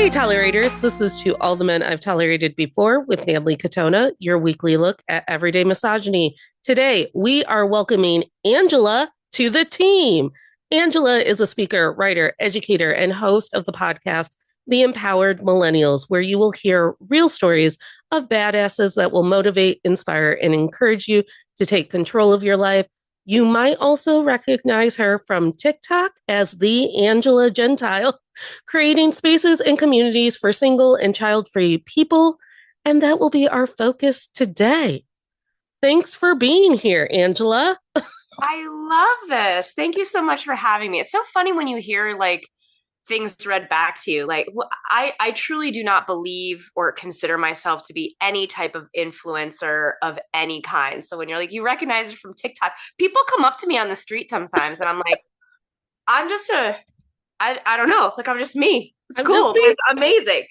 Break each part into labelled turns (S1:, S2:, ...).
S1: Hey, tolerators. This is To All the Men I've Tolerated Before with Natalie Katona, your weekly look at everyday misogyny. Today, we are welcoming Angela to the team. Angela is a speaker, writer, educator, and host of the podcast, The Empowered Millennials, where you will hear real stories of badasses that will motivate, inspire, and encourage you to take control of your life. You might also recognize her from TikTok as the Angela Gentile, creating spaces and communities for single and child-free people. And that will be our focus today. Thanks for being here, Angela.
S2: I love this. Thank you so much for having me. It's so funny when you hear like things read back to you. Like I truly do not believe or consider myself to be any type of influencer of any kind. So when you're like, you recognize it from TikTok, people come up to me on the street sometimes and I'm like, I'm just I don't know. Like I'm just me. It's
S1: I'm just
S2: cool.
S1: me.
S2: It's amazing.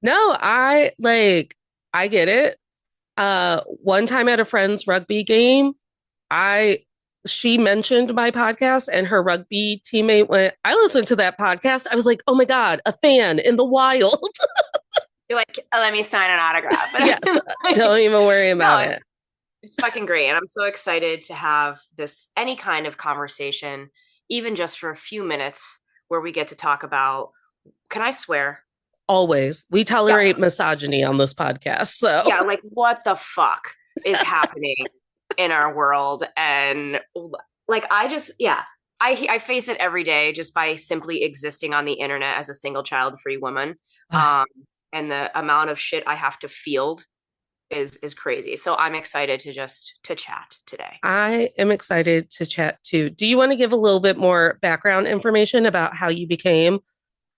S1: No, I get it. One time at a friend's rugby game, she mentioned my podcast and her rugby teammate went, I listened to that podcast. I was like, oh my God, a fan in the wild.
S2: You're like, let me sign an autograph.
S1: Yes, don't even worry
S2: No,
S1: about it.
S2: it's fucking great. And I'm so excited to have this any kind of conversation, even just for a few minutes, where we get to talk about, can I swear?
S1: Always. We
S2: Yeah.
S1: tolerate misogyny on this podcast. So
S2: Yeah, like what the fuck is happening in our world? And like I just, yeah. I face it every day just by simply existing on the internet as a single child free woman. Um, and the amount of shit I have to field is crazy. So I'm excited to chat today.
S1: I am excited to chat too. Do you want to give a little bit more background information about how you became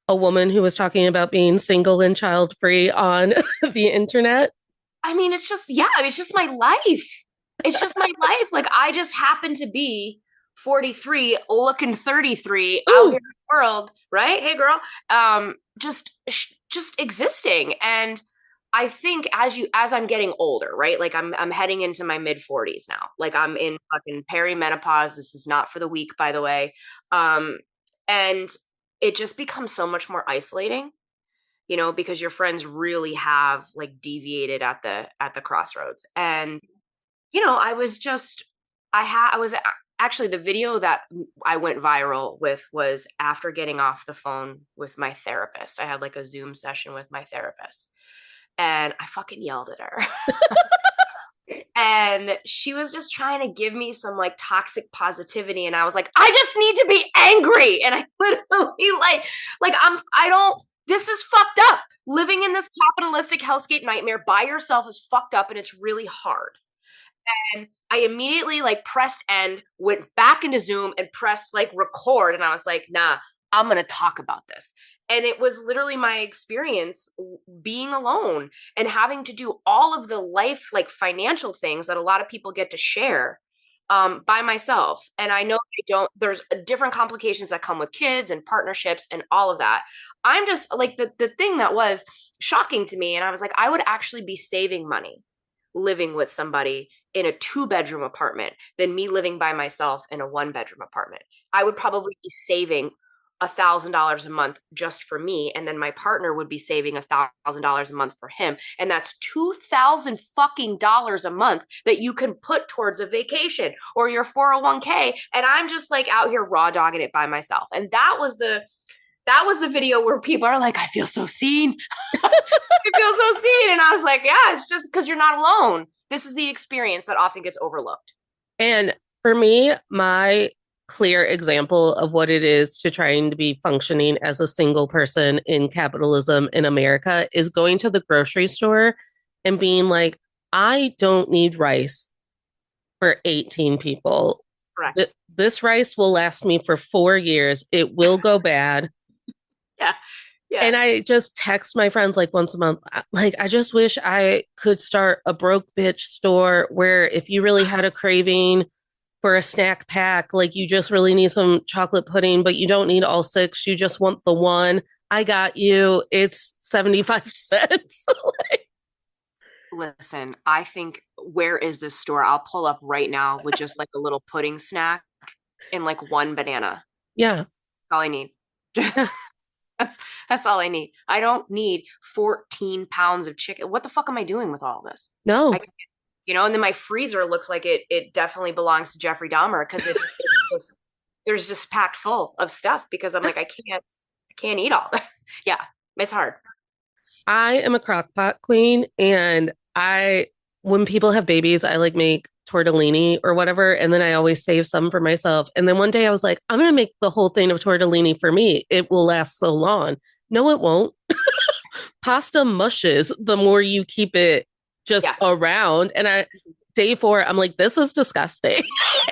S1: a woman who was talking about being single and child free on the internet?
S2: I mean, it's just, yeah, I mean, it's just my life. It's just my life. Like, I just happen to be 43, looking 33 out here
S1: Ooh,
S2: in the world, right? Hey, girl. Just existing. And I think as I'm getting older, right? Like I'm heading into my mid 40s now. Like I'm in fucking perimenopause. This is not for the weak, by the way. And it just becomes so much more isolating, because your friends really have like deviated at the crossroads. And I was just I was actually, the video that I went viral with was after getting off the phone with my therapist. I had like a Zoom session with my therapist and I fucking yelled at her. And she was just trying to give me some like toxic positivity and I was like, I just need to be angry. And I literally I don't, this is fucked up. Living in this capitalistic hellscape nightmare by yourself is fucked up and it's really hard. And I immediately like pressed end, went back into Zoom and pressed like record. And I was like, nah, I'm going to talk about this. And it was literally my experience being alone and having to do all of the life, like financial things that a lot of people get to share by myself. And I know there's different complications that come with kids and partnerships and all of that. I'm just like the thing that was shocking to me. And I was like, I would actually be saving money living with somebody in a 2-bedroom apartment than me living by myself in a 1-bedroom apartment. I would probably be saving $1,000 a month just for me, and then my partner would be saving $1,000 a month for him, and that's $2,000 fucking dollars a month that you can put towards a vacation or your 401k. And I'm just like out here raw dogging it by myself, and that was the video where people are like, I feel so seen. I feel so seen. And I was like, yeah, it's just because you're not alone. This is the experience that often gets overlooked.
S1: and for me, my clear example of what it is to trying to be functioning as a single person in capitalism in America is going to the grocery store and being like, I don't need rice for 18 people.
S2: Correct.
S1: This rice will last me for 4 years. It will go bad.
S2: Yeah. Yeah.
S1: And I just text my friends like once a month. Like, I just wish I could start a broke bitch store where if you really had a craving for a snack pack, like you just really need some chocolate pudding, but you don't need all six. You just want the one. I got you. It's 75 cents.
S2: Listen, I think, where is this store? I'll pull up right now with just like a little pudding snack and like one banana.
S1: Yeah.
S2: That's all I need.
S1: Yeah.
S2: That's that's all I need. I don't need 14 pounds of chicken. What the fuck am I doing with all this? I
S1: No,
S2: and then my freezer looks like it definitely belongs to Jeffrey Dahmer because it's just, there's just packed full of stuff because I'm like I can't eat all that. Yeah, it's hard.
S1: I am a crock pot queen, and when people have babies, I like make tortellini or whatever, and then I always save some for myself. And then one day I was like, I'm gonna make the whole thing of tortellini for me. It will last so long. No, it won't. Pasta mushes the more you keep it just
S2: Yeah.
S1: around. And day four, I'm like, this is disgusting.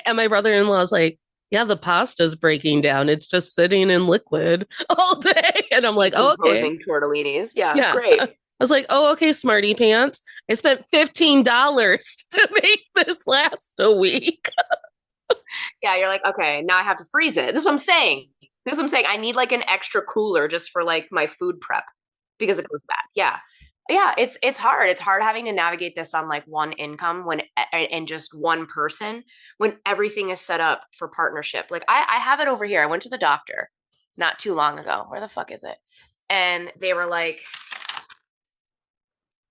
S1: And my brother-in-law is like, yeah, the pasta's breaking down. It's just sitting in liquid all day. And I'm like, oh, okay.
S2: Decomposing tortellinis. Yeah,
S1: Yeah.
S2: great.
S1: I was like, oh, okay, smarty pants. I spent $15 to make this last a week.
S2: Yeah, you're like, okay, now I have to freeze it. This is what I'm saying. This is what I'm saying. I need like an extra cooler just for like my food prep because it goes bad. Yeah. Yeah, it's hard. It's hard having to navigate this on like one income and just one person when everything is set up for partnership. Like I have it over here. I went to the doctor not too long ago. Where the fuck is it? And they were like,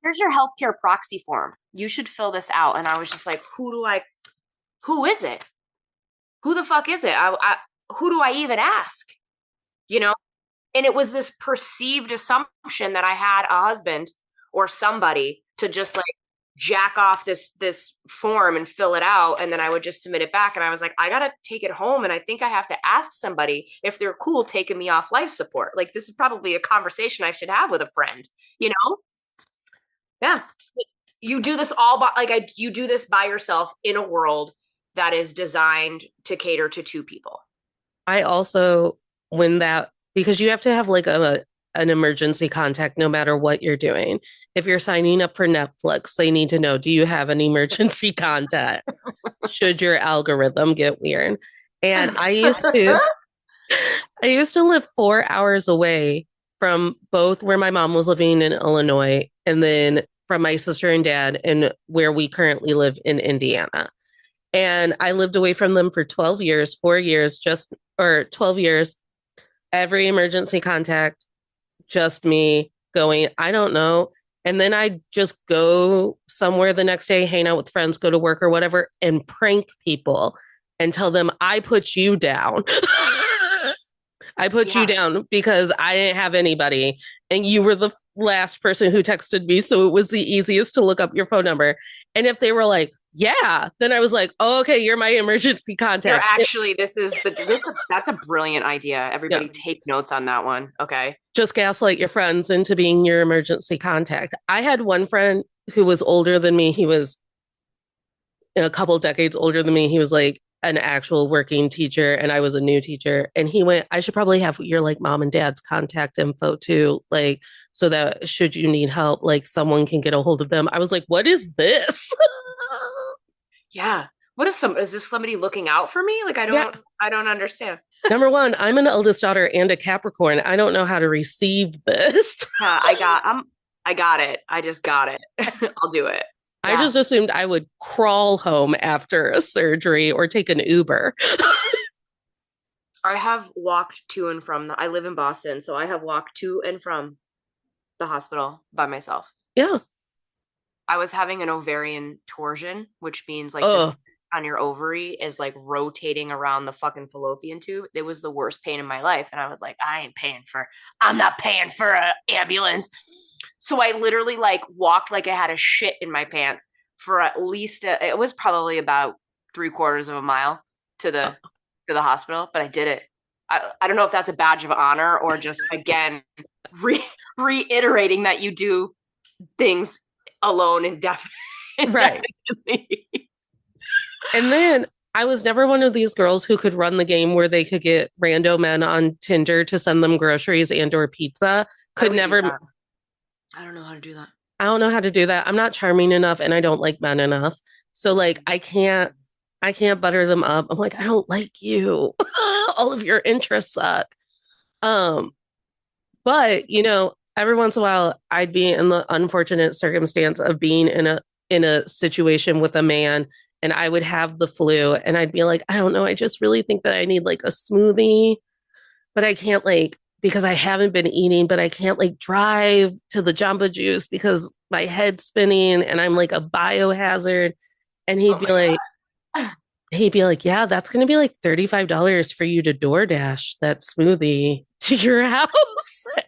S2: here's your healthcare proxy form. You should fill this out. And I was just like, who is it? Who the fuck is it? Who do I even ask? You know? And it was this perceived assumption that I had a husband or somebody to just like jack off this form and fill it out, and then I would just submit it back. And I was like, I gotta take it home, and I think I have to ask somebody if they're cool taking me off life support. Like this is probably a conversation I should have with a friend. You know? Yeah. You do this all by you do this by yourself in a world that is designed to cater to two people.
S1: I also, when that, because you have to have like an emergency contact no matter what you're doing. If you're signing up for Netflix, they need to know, do you have an emergency contact? Should your algorithm get weird? And I used to live 4 hours away from both where my mom was living in Illinois and then from my sister and dad and where we currently live in Indiana. And I lived away from them for 12 years, 4 years, or 12 years, every emergency contact, just me going, I don't know. And then I just go somewhere the next day, hang out with friends, go to work or whatever, and prank people and tell them I put you down. I put you
S2: Yeah.
S1: down because I didn't have anybody and you were the last person who texted me. So it was the easiest to look up your phone number. And if they were like, yeah, then I was like, oh, okay, you're my emergency
S2: You're
S1: contact.
S2: actually that's a brilliant idea. Everybody take notes on that one. Okay.
S1: Just gaslight your friends into being your emergency contact. I had one friend who was older than me. He was a couple decades older than me. He was like an actual working teacher and I was a new teacher. And he went, I should probably have your like mom and dad's contact info too, like so that should you need help, like someone can get a hold of them. I was like, what is this?
S2: Yeah. Is this somebody looking out for me? Like
S1: Yeah.
S2: I don't understand.
S1: Number one, I'm an eldest daughter and a Capricorn. I don't know how to receive this.
S2: Yeah, I got it. I just got it. I'll do it.
S1: I just assumed I would crawl home after a surgery or take an Uber.
S2: I have walked to and from I live in Boston, so I have walked to and from the hospital by myself.
S1: Yeah.
S2: I was having an ovarian torsion, which means like
S1: Oh,
S2: the cyst on your ovary is like rotating around the fucking fallopian tube. It was the worst pain in my life. And I was like, I'm not paying for an ambulance. So I literally like walked like I had a shit in my pants for at least, it was probably about 3/4 of a mile to the hospital, but I did it. I don't know if that's a badge of honor or just, again, reiterating that you do things alone indefinitely.
S1: right. And then I was never one of these girls who could run the game where they could get rando men on Tinder to send them groceries and or pizza. Could never.
S2: I don't know how to do that.
S1: I don't know how to do that. I'm not charming enough and I don't like men enough. So like I can't butter them up. I'm like, I don't like you. All of your interests suck. Um, but every once in a while I'd be in the unfortunate circumstance of being in a situation with a man and I would have the flu and I'd be like, I don't know, I just really think that I need like a smoothie, but I can't like because I haven't been eating, but I can't like drive to the Jamba Juice because my head's spinning and I'm like a biohazard. And
S2: Oh my God.
S1: he'd be like, yeah, that's going to be like $35 for you to DoorDash that smoothie to your house.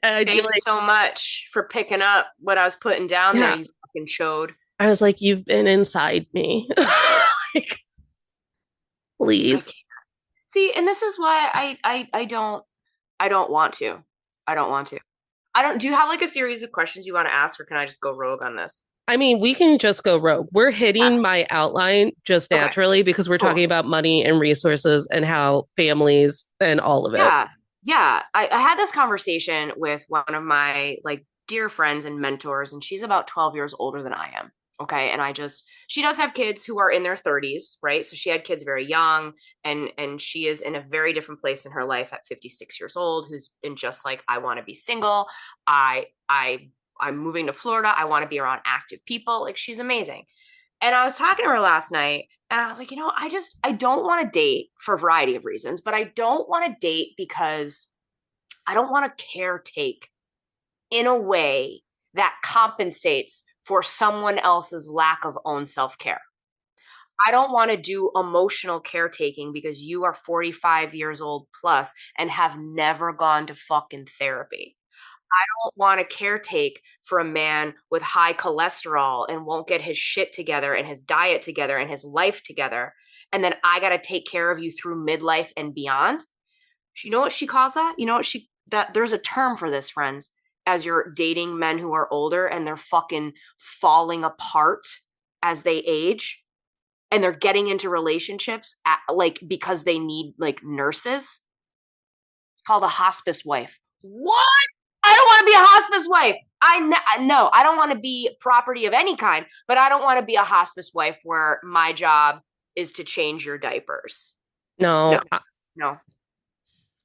S1: And I'd be
S2: Thanks
S1: like,
S2: so much for picking up what I was putting down there,
S1: yeah.
S2: you fucking chode.
S1: I was like, you've been inside me. Like,
S2: I
S1: please.
S2: can't. See, and this is why I don't want to. I don't want to. I don't Do you have like a series of questions you want to ask, or can I just go rogue on this?
S1: I mean, we can just go rogue. We're
S2: Yeah.
S1: hitting my outline just
S2: Okay.
S1: naturally because we're talking
S2: Cool.
S1: about money and resources and how families and all of it.
S2: Yeah. Yeah. I had this conversation with one of my like dear friends and mentors, and she's about 12 years older than I am. Okay. And she does have kids who are in their 30s, right? So she had kids very young, and she is in a very different place in her life at 56 years old, who's in just like, I want to be single. I, I, I'm moving to Florida. I want to be around active people. Like, she's amazing. And I was talking to her last night, and I was like, I don't want to date for a variety of reasons, but I don't want to date because I don't want to caretake in a way that compensates for someone else's lack of own self-care. I don't want to do emotional caretaking because you are 45 years old plus and have never gone to fucking therapy. I don't want to caretake for a man with high cholesterol and won't get his shit together and his diet together and his life together. And then I got to take care of you through midlife and beyond. You know what she calls that? You know what that there's a term for this, friends, as you're dating men who are older and they're fucking falling apart as they age and they're getting into relationships like because they need like nurses. It's called a hospice wife. What? I don't want to be a hospice wife. No, I don't want to be property of any kind, but I don't want to be a hospice wife where my job is to change your diapers. No,
S1: No,
S2: no,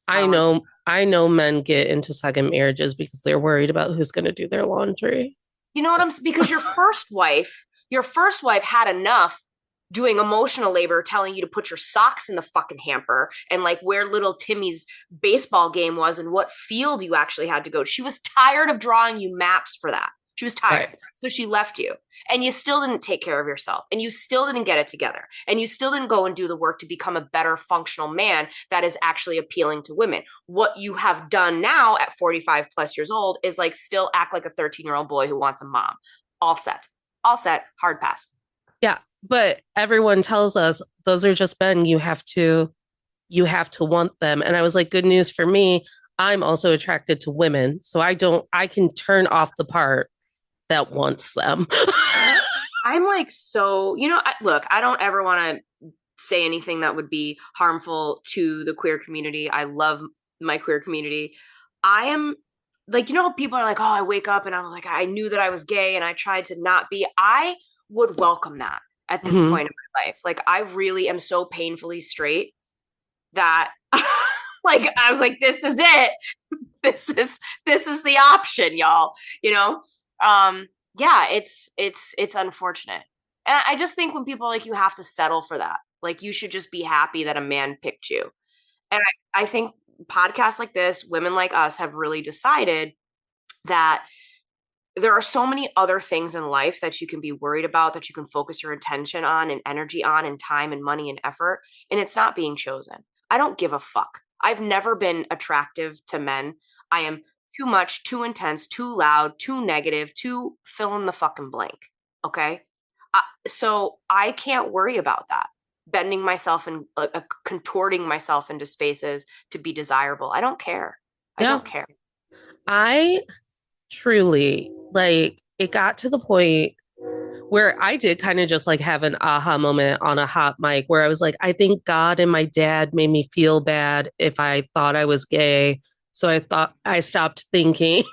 S2: I
S1: I
S2: don't want to.
S1: know I know men get into second marriages because they're worried about who's going to do their laundry.
S2: You know what I'm saying? Because your first wife had enough doing emotional labor telling you to put your socks in the fucking hamper and like where little Timmy's baseball game was and what field you actually had to go. She was tired of drawing you maps for that. She was tired.
S1: Right.
S2: So she left you. And you still didn't take care of yourself. And you still didn't get it together. And you still didn't go and do the work to become a better functional man that is actually appealing to women. What you have done now at 45 plus years old is like still act like a 13-year-old boy who wants a mom. All set. All set. Hard pass.
S1: Yeah, but everyone tells us those are just men. You have to want them. And I was like, good news for me. I'm also attracted to women, so I can turn off the part that wants them.
S2: I'm like, look, I don't ever want to say anything that would be harmful to the queer community. I love my queer community. I am like, how people are like, oh, I wake up and I'm like, I knew that I was gay and I tried to not be. I would welcome that at this
S1: Mhm.
S2: point in my life. Like, I really am so painfully straight that like I was like, this is it. This is the option, y'all. You know? Yeah, it's unfortunate. And I just think when people are like, you have to settle for that. Like, you should just be happy that a man picked you. And I think podcasts like this, women like us, have really decided that there are so many other things in life that you can be worried about, that you can focus your attention on and energy on and time and money and effort, and it's not being chosen. I don't give a fuck. I've never been attractive to men. I am too much, too intense, too loud, too negative, too fill in the fucking blank. Okay? So I can't worry about that. Bending myself and contorting myself into spaces to be desirable. I don't care. I
S1: Yeah,
S2: don't care.
S1: I truly like it got to the point where I did kind of just like have an aha moment on a hot mic where I was like, I think God and my dad made me feel bad if I thought I was gay. So I thought I stopped thinking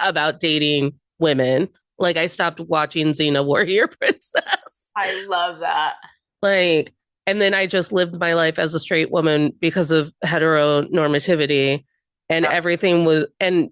S1: about dating women. Like I stopped watching Xena Warrior Princess.
S2: I love that.
S1: Like, and then I just lived my life as a straight woman because of heteronormativity and
S2: Yep.
S1: everything was, and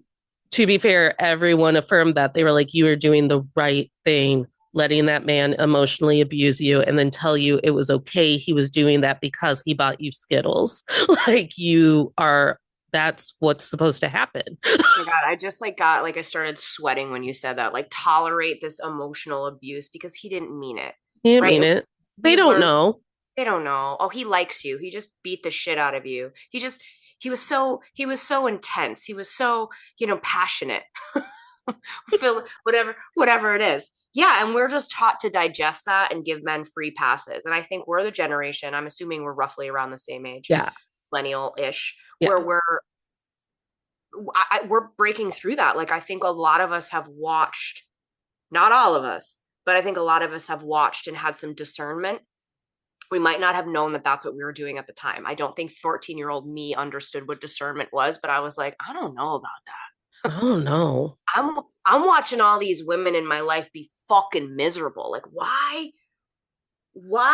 S1: to be fair, everyone affirmed that they were like, you are doing the right thing, letting that man emotionally abuse you and then tell you it was okay. He was doing that because he bought you Skittles. Like, you are that's what's supposed to happen.
S2: Oh my God, I just like got like I started sweating when you said that. Like tolerate this emotional abuse because he didn't mean it.
S1: He didn't
S2: Right?
S1: mean it. They
S2: We
S1: don't
S2: learned
S1: know.
S2: they don't know. Oh, he likes you. He just beat the shit out of you. He was so intense. He was so, passionate. Feel whatever it is. Yeah, and we're just taught to digest that and give men free passes. And I think we're the generation, I'm assuming we're roughly around the same age,
S1: Yeah.
S2: millennial-ish,
S1: Yeah.
S2: where we're breaking through that. Like I think a lot of us have watched, not all of us, but I think a lot of us have watched and had some discernment. We might not have known that that's what we were doing at the time. I don't think 14-year-old me understood what discernment was, but I was like, I don't know about that.
S1: Oh no.
S2: I'm watching all these women in my life be fucking miserable. Like why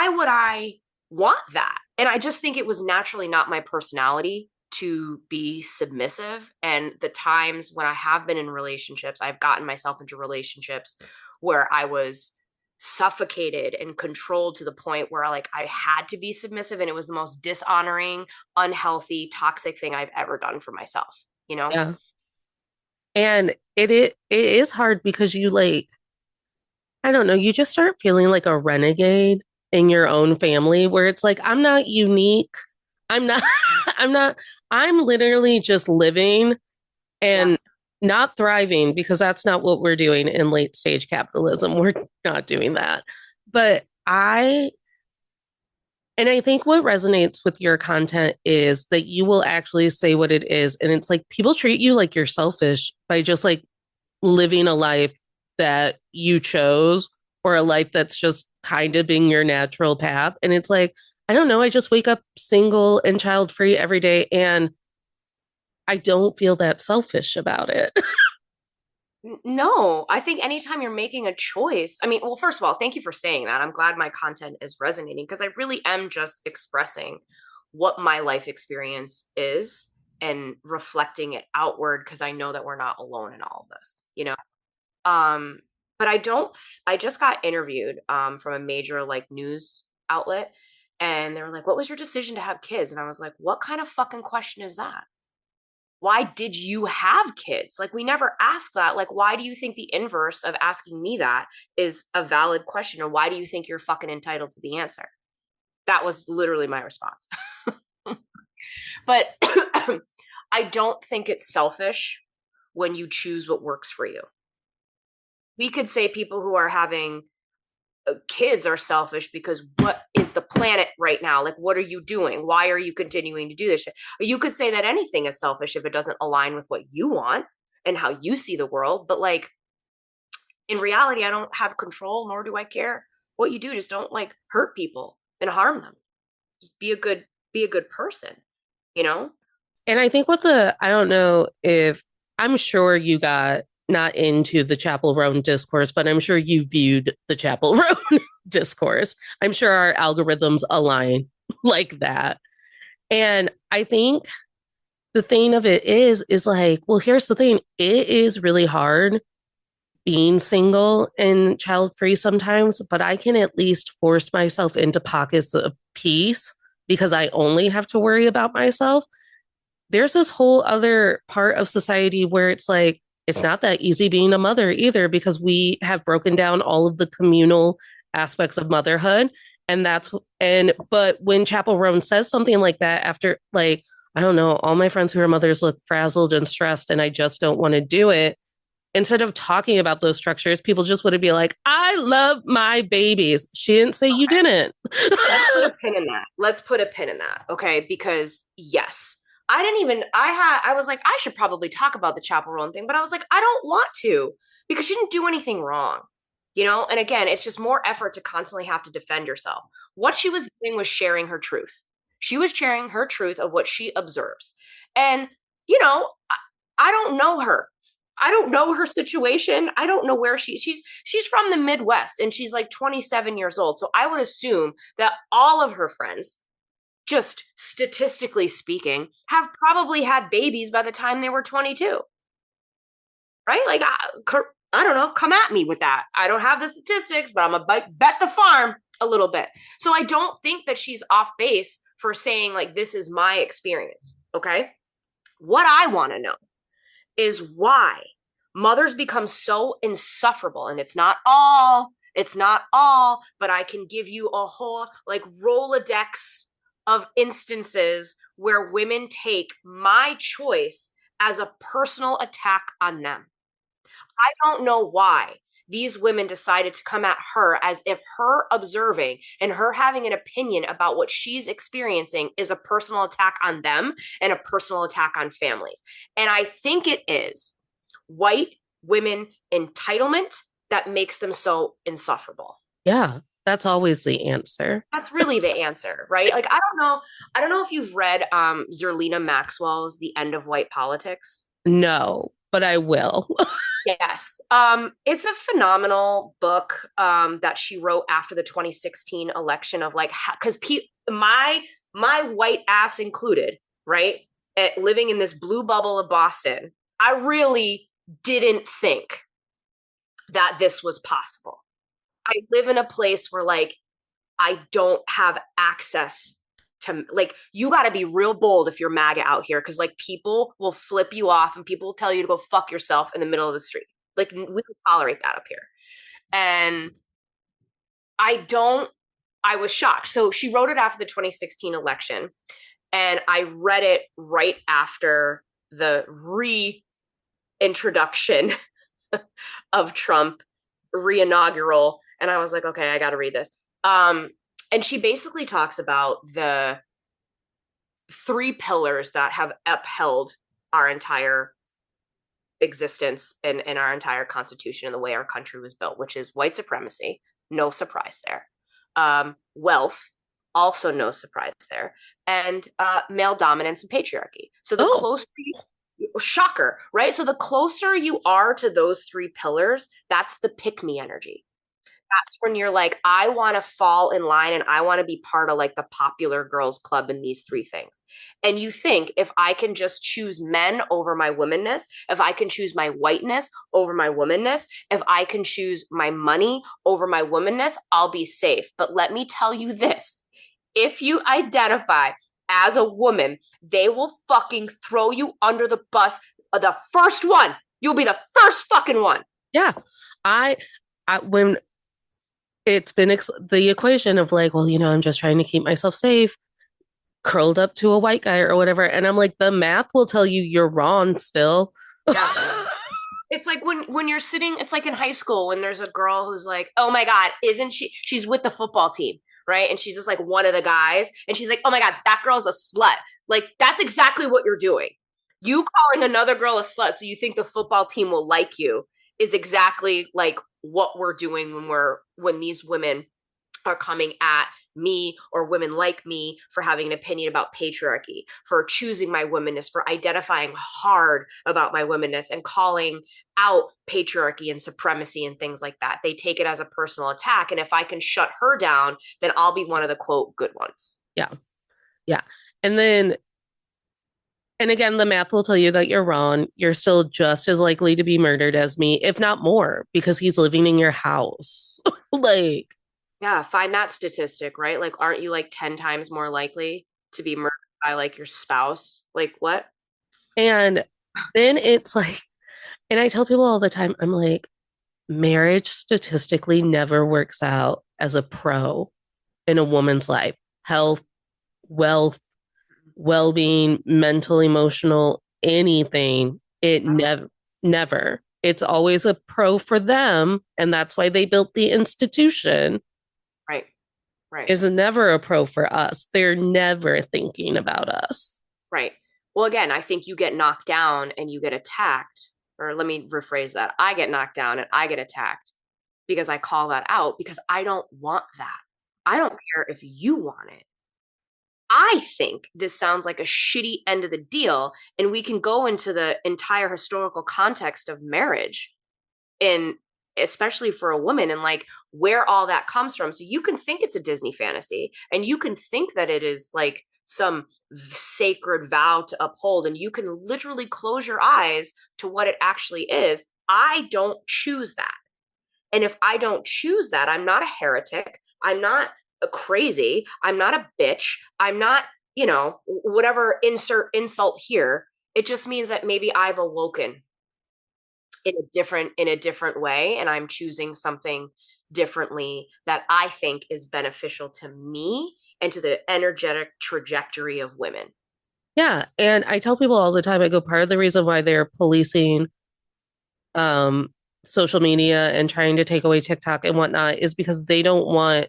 S2: would I want that? And I just think it was naturally not my personality to be submissive. And the times when I have been in relationships, I've gotten myself into relationships where I was suffocated and controlled to the point where like I had to be submissive, and it was the most dishonoring, unhealthy, toxic thing I've ever done for myself, you know?
S1: Yeah. And it is hard because you like, I don't know, you just start feeling like a renegade in your own family where it's like, I'm not unique. I'm not, I'm not, I'm literally just living
S2: Yeah.
S1: and not thriving because that's not what we're doing in late stage capitalism. We're not doing that. But and I think what resonates with your content is that you will actually say what it is. And it's like people treat you like you're selfish by just like living a life that you chose or a life that's just kind of being your natural path. And it's like, I don't know, I just wake up single and child free every day and I don't feel that selfish about it.
S2: No, I think anytime you're making a choice, I mean, well, first of all, thank you for saying that. I'm glad my content is resonating because I really am just expressing what my life experience is and reflecting it outward because I know that we're not alone in all of this. Um, but I just got interviewed from a major like news outlet, and they were like, "What was your decision to have kids?" And I was like, "What kind of fucking question is that? Why did you have kids?" Like we never ask that. Like why do you think the inverse of asking me that is a valid question, or why do you think you're fucking entitled to the answer? That was literally my response. But I don't think it's selfish when you choose what works for you. We could say people who are having kids are selfish because what is the planet right now? Like, what are you doing? Why are you continuing to do this shit? You could say that anything is selfish if it doesn't align with what you want and how you see the world. But like in reality, I don't have control, nor do I care what you do. Just don't like hurt people and harm them. Just be a good person, you know?
S1: And I think I don't know if, I'm sure you got not into the Chapel Roan discourse, but I'm sure you viewed the Chapel Roan discourse. I'm sure our algorithms align like that. And I think the thing of it is like, well, here's the thing. It is really hard being single and child free sometimes, but I can at least force myself into pockets of peace because I only have to worry about myself. There's this whole other part of society where it's like, it's not that easy being a mother either because we have broken down all of the communal aspects of motherhood. But when Chapel Roan says something like that after, like, I don't know, all my friends who are mothers look frazzled and stressed and I just don't want to do it. Instead of talking about those structures, people just would be like, I love my babies. She didn't say you
S2: Okay.
S1: didn't.
S2: Let's put a pin in that. Let's put a pin in that. Okay. Because yes, I was like, I should probably talk about the Chapel Roan thing, but I was like, I don't want to because she didn't do anything wrong, And again, it's just more effort to constantly have to defend yourself. What she was doing was sharing her truth. She was sharing her truth of what she observes. And, I don't know her. I don't know her situation. I don't know where she's from the Midwest and she's like 27 years old. So I would assume that all of her friends, just statistically speaking, have probably had babies by the time they were 22. Right? Like I don't know, come at me with that. I don't have the statistics, but I'm gonna bet the farm a little bit. So I don't think that she's off base for saying like this is my experience, okay? What I want to know is why mothers become so insufferable. And it's not all, but I can give you a whole like Rolodex of instances where women take my choice as a personal attack on them. I don't know why these women decided to come at her as if her observing and her having an opinion about what she's experiencing is a personal attack on them and a personal attack on families. And I think it is white women entitlement that makes them so insufferable.
S1: Yeah, that's always the answer.
S2: That's really the answer, right? Like I don't know if you've read Zerlina Maxwell's The End of White Politics.
S1: No, but I will.
S2: Yes. It's a phenomenal book that she wrote after the 2016 election of like because my white ass included, right? Living in this blue bubble of Boston, I really didn't think that this was possible. I live in a place where like I don't have access to like you got to be real bold if you're MAGA out here because like people will flip you off and people will tell you to go fuck yourself in the middle of the street. Like we don't tolerate that up here. And I don't I was shocked. So she wrote it after the 2016 election and I read it right after the reintroduction of Trump reinaugural and I was like okay, I got to read this. And she basically talks about the three pillars that have upheld our entire existence and our entire constitution and the way our country was built, which is white supremacy, no surprise there. Wealth, also no surprise there, and male dominance and patriarchy. So the closer shocker, right? So the closer you are to those three pillars, that's the pick me energy. That's when you're like, I want to fall in line and I want to be part of like the popular girls club in these three things. And you think if I can just choose men over my womanness, if I can choose my whiteness over my womanness, if I can choose my money over my womanness, I'll be safe. But let me tell you this, if you identify as a woman, they will fucking throw you under the bus. The first one, you'll be the first fucking one.
S1: Yeah. When it's been the equation of like, well, I'm just trying to keep myself safe, curled up to a white guy or whatever. And I'm like, the math will tell you you're wrong still.
S2: Yeah. It's like when you're sitting, it's like in high school when there's a girl who's like, oh my God, isn't she's with the football team, right? And she's just like one of the guys. And she's like, oh my God, that girl's a slut. Like, that's exactly what you're doing. You calling another girl a slut so you think the football team will like you is exactly like what we're doing when these women are coming at me or women like me for having an opinion about patriarchy, for choosing my womanness, for identifying hard about my womanness and calling out patriarchy and supremacy and things like that. They take it as a personal attack. And if I can shut her down, then I'll be one of the quote good ones.
S1: Yeah. Yeah. And again, the math will tell you that you're wrong. You're still just as likely to be murdered as me, if not more, because he's living in your house. Like,
S2: yeah, find that statistic, right? Like, aren't you like 10 times more likely to be murdered by like your spouse? Like, what?
S1: and then it's like, and I tell people all the time, I'm like, marriage statistically never works out as a pro in a woman's life. Health, wealth, well being, mental, emotional, anything. It never. It's always a pro for them. And that's why they built the institution.
S2: Right. Right.
S1: Is never a pro for us. They're never thinking about us.
S2: Right. Well, again, I think you get knocked down and you get attacked. Or let me rephrase that. I get knocked down and I get attacked because I call that out because I don't want that. I don't care if you want it. I think this sounds like a shitty end of the deal, and we can go into the entire historical context of marriage, and especially for a woman, and like where all that comes from. So you can think it's a Disney fantasy, and you can think that it is like some sacred vow to uphold, and you can literally close your eyes to what it actually is. I don't choose that. And if I don't choose that, I'm not a heretic. I'm not crazy. I'm not a bitch. I'm not, whatever insert insult here. It just means that maybe I've awoken in a different way, and I'm choosing something differently that I think is beneficial to me and to the energetic trajectory of women.
S1: Yeah. And I tell people all the time, I go, part of the reason why they're policing um social media and trying to take away TikTok and whatnot is because they want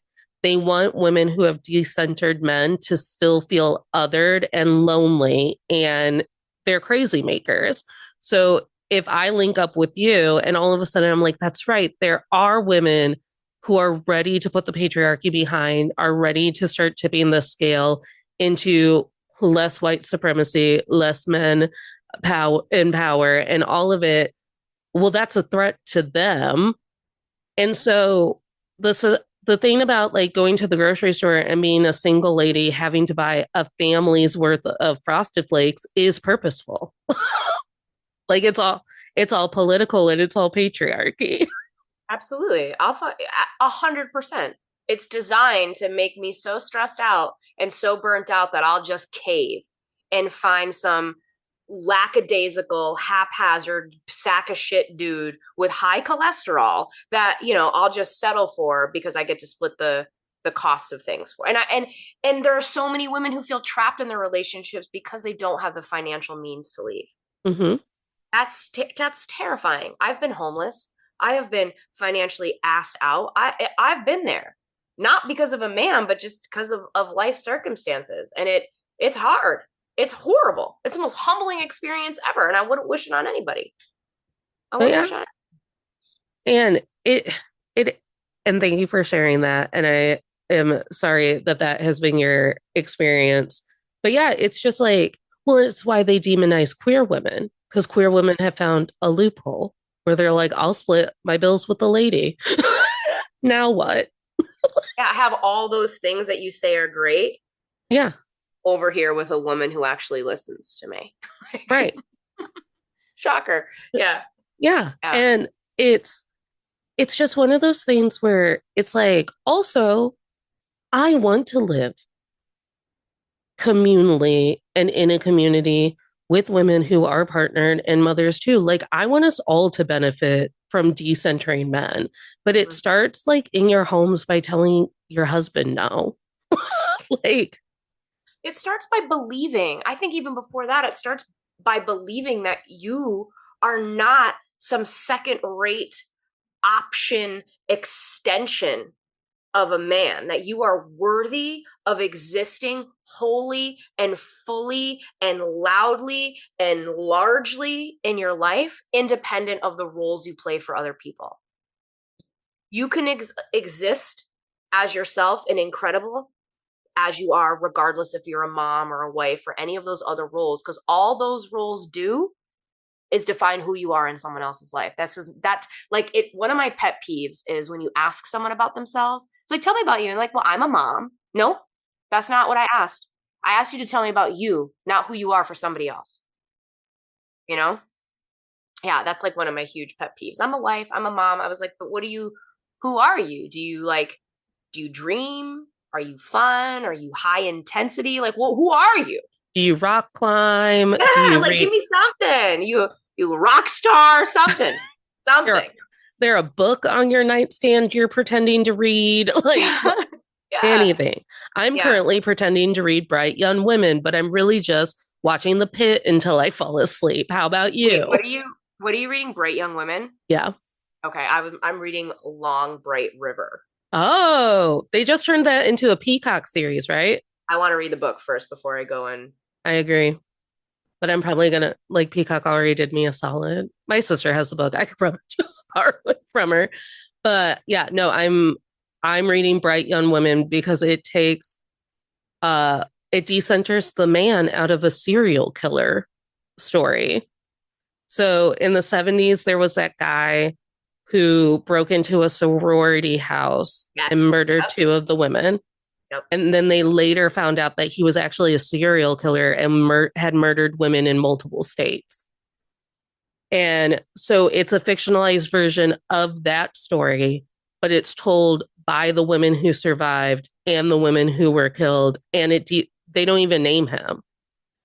S1: women who have decentered men to still feel othered and lonely, and they're crazy makers. So if I link up with you and all of a sudden I'm like, that's right, there are women who are ready to put the patriarchy behind, are ready to start tipping the scale into less white supremacy, less men power, and all of it, well, that's a threat to them. And so this is the thing about like going to the grocery store and being a single lady having to buy a family's worth of frosted flakes is purposeful. Like it's all political and it's all patriarchy.
S2: Absolutely. 100%. It's designed to make me so stressed out and so burnt out that I'll just cave and find some lackadaisical, haphazard sack of shit dude with high cholesterol that, I'll just settle for because I get to split the costs of things for. And there are so many women who feel trapped in their relationships because they don't have the financial means to leave.
S1: Mm-hmm.
S2: That's terrifying. I've been homeless. I have been financially asked out. I've been there, not because of a man, but just because of life circumstances, and it's hard. It's horrible. It's the most humbling experience ever, and I wouldn't wish it on anybody. I
S1: But
S2: wouldn't
S1: yeah,
S2: wish it on.
S1: and it and thank you for sharing that. And I am sorry that that has been your experience. But yeah, it's just like, well, it's why they demonize queer women because queer women have found a loophole where they're like, I'll split my bills with the lady. Now what?
S2: Yeah, I have all those things that you say are great
S1: Yeah,
S2: over here with a woman who actually listens to me.
S1: right.
S2: Shocker. Yeah.
S1: Yeah.
S2: Yeah.
S1: And it's just one of those things where it's like, also, I want to live communally and in a community with women who are partnered and mothers too. Like, I want us all to benefit from decentering men, but it
S2: Mhm.
S1: starts like in your homes by telling your husband no. Like,
S2: It starts by believing. I think even before that, it starts by believing that you are not some second rate option extension of a man, that you are worthy of existing wholly and fully and loudly and largely in your life, independent of the roles you play for other people. You can exist as yourself and incredible as you are, regardless if you're a mom or a wife or any of those other roles, because all those roles do is define who you are in someone else's life. That's just that, like, it. One of my pet peeves is when you ask someone about themselves. It's like, tell me about you. And like, well, I'm a mom. No, that's not what I asked. I asked you to tell me about you, not who you are for somebody else. You know? Yeah, that's like one of my huge pet peeves. I'm a wife, I'm a mom. I was like, but who are you? Do you dream? Are you fun? Are you high intensity? Like, well, who are you?
S1: do you rock climb? Do
S2: Yeah,
S1: you
S2: like give
S1: read?
S2: me something. You rock star, something.
S1: There,
S2: Something.
S1: there a book on your nightstand you're pretending to read? Like,
S2: Yeah.
S1: anything. I'm
S2: Yeah.
S1: currently pretending to read Bright Young Women, but I'm really just watching The Pit until I fall asleep. How about
S2: Wait,
S1: you?
S2: what are you reading? Bright Young Women?
S1: Yeah.
S2: Okay, I'm reading Long Bright River.
S1: Oh, they just turned that into a Peacock series, right?
S2: I want to read the book first before I go in.
S1: I agree. But I'm probably gonna like Peacock already did me a solid. My sister has the book. I could probably just borrow it from her. But yeah, no, I'm reading Bright Young Women because it takes it decenters the man out of a serial killer story. So in the 70s, there was that guy who broke into a sorority house
S2: Yes.
S1: and murdered
S2: Yep.
S1: two of the women.
S2: Yep.
S1: And then they later found out that he was actually a serial killer and had murdered women in multiple states. And so it's a fictionalized version of that story, but it's told by the women who survived and the women who were killed. And they don't even name him.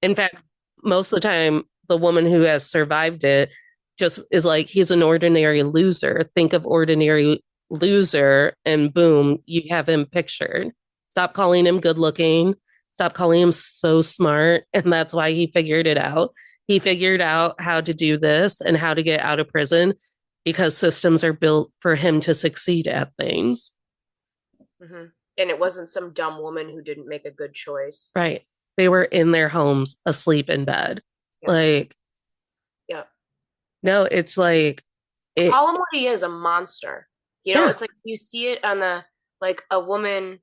S1: In fact, most of the time, the woman who has survived it just is like, he's an ordinary loser. Think of ordinary loser, and boom, you have him pictured. Stop calling him good looking. Stop calling him so smart. And that's why he figured it out. He figured out how to do this and how to get out of prison because systems are built for him to succeed at things.
S2: Mm-hmm. And it wasn't some dumb woman who didn't make a good choice.
S1: Right. They were in their homes asleep in bed.
S2: Yeah.
S1: Like,
S2: yeah.
S1: No, it's like it.
S2: Call him what he is, a monster. You know,
S1: Yeah.
S2: it's like you see it on the like a woman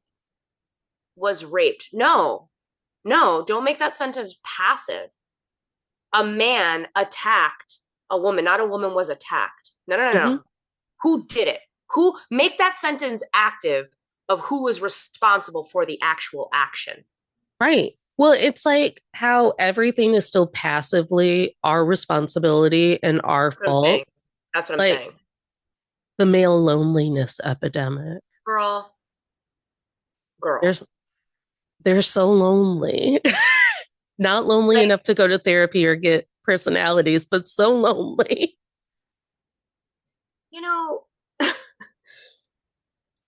S2: was raped. No, don't make that sentence passive. A man attacked a woman, not a woman was attacked. No.
S1: Mhm.
S2: Who did it? Who make that sentence active of who was responsible for the actual action?
S1: Right. Well, it's like how everything is still passively our responsibility and our
S2: That's what I'm saying.
S1: fault.
S2: That's what I'm
S1: Like
S2: saying.
S1: the male loneliness epidemic.
S2: Girl, girl.
S1: There's they're so lonely. Not lonely
S2: Like,
S1: enough to go to therapy or get personalities, but so lonely.
S2: you know,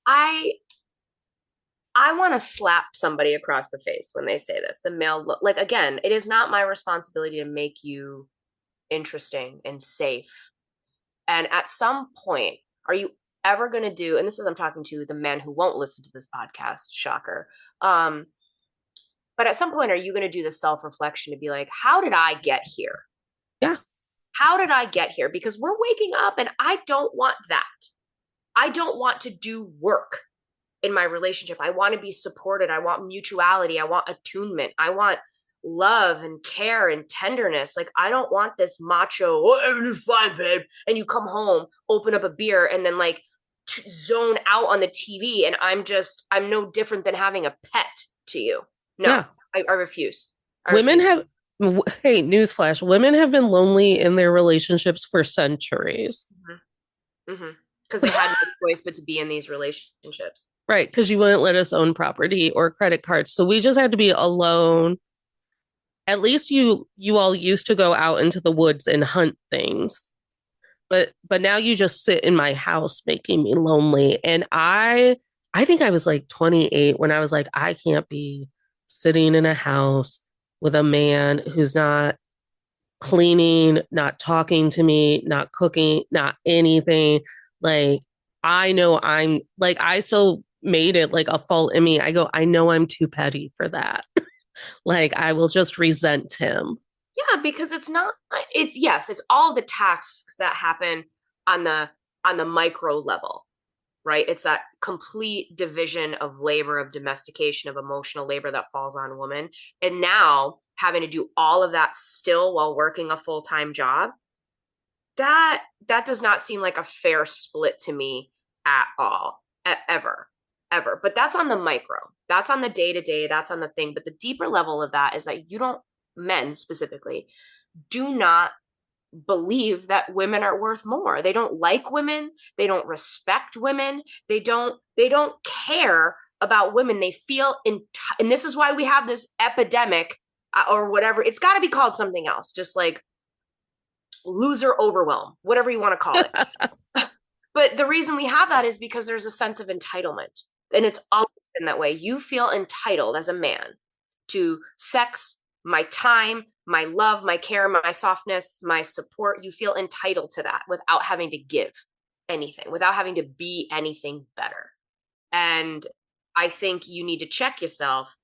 S2: I I want to slap somebody across the face when they say this. The male, like, again, it is not my responsibility to make you interesting and safe. And at some point, are you ever going to do, and this is, I'm talking to the men who won't listen to this podcast, shocker. But at some point, are you going to do the self reflection to be like, how did I get here?
S1: Yeah.
S2: How did I get here? Because we're waking up and I don't want that. I don't want to do work in my relationship. I want to be supported. I want mutuality. I want attunement. I want love and care and tenderness. Like, I don't want this macho, oh, everything's fine, babe. And you come home, open up a beer, and then like zone out on the TV. And I'm no different than having a pet to you. No,
S1: Yeah.
S2: I refuse. I
S1: Women
S2: refuse.
S1: have, hey, newsflash, women have been lonely in their relationships for centuries.
S2: Because they had no choice but to be in these relationships.
S1: Right. Because you wouldn't let us own property or credit cards. So we just had to be alone. At least you all used to go out into the woods and hunt things. But now you just sit in my house making me lonely. And I think I was like 28 when I was like, I can't be sitting in a house with a man who's not cleaning, not talking to me, not cooking, not anything. Like, I know I'm like, I still made it like a fault in me. I go, I know I'm too petty for that. Like, I will just resent him.
S2: Yeah, because it's not, it's, yes, it's all the tasks that happen on the micro level, right? It's that complete division of labor, of domestication, of emotional labor that falls on women. And now having to do all of that still while working a full-time job, that does not seem like a fair split to me at all, ever. But that's on the micro. That's on the day-to-day, that's on the thing. But the deeper level of that is that you don't, men specifically, do not believe that women are worth more. They don't like women, they don't respect women, they don't care about women. They feel and this is why we have this epidemic, or whatever. It's got to be called something else, just like loser overwhelm, whatever you want to call it. But the reason we have that is because there's a sense of entitlement. And it's always been that way. You feel entitled as a man to sex, my time, my love, my care, my softness, my support. You feel entitled to that without having to give anything, without having to be anything better. And I think you need to check yourself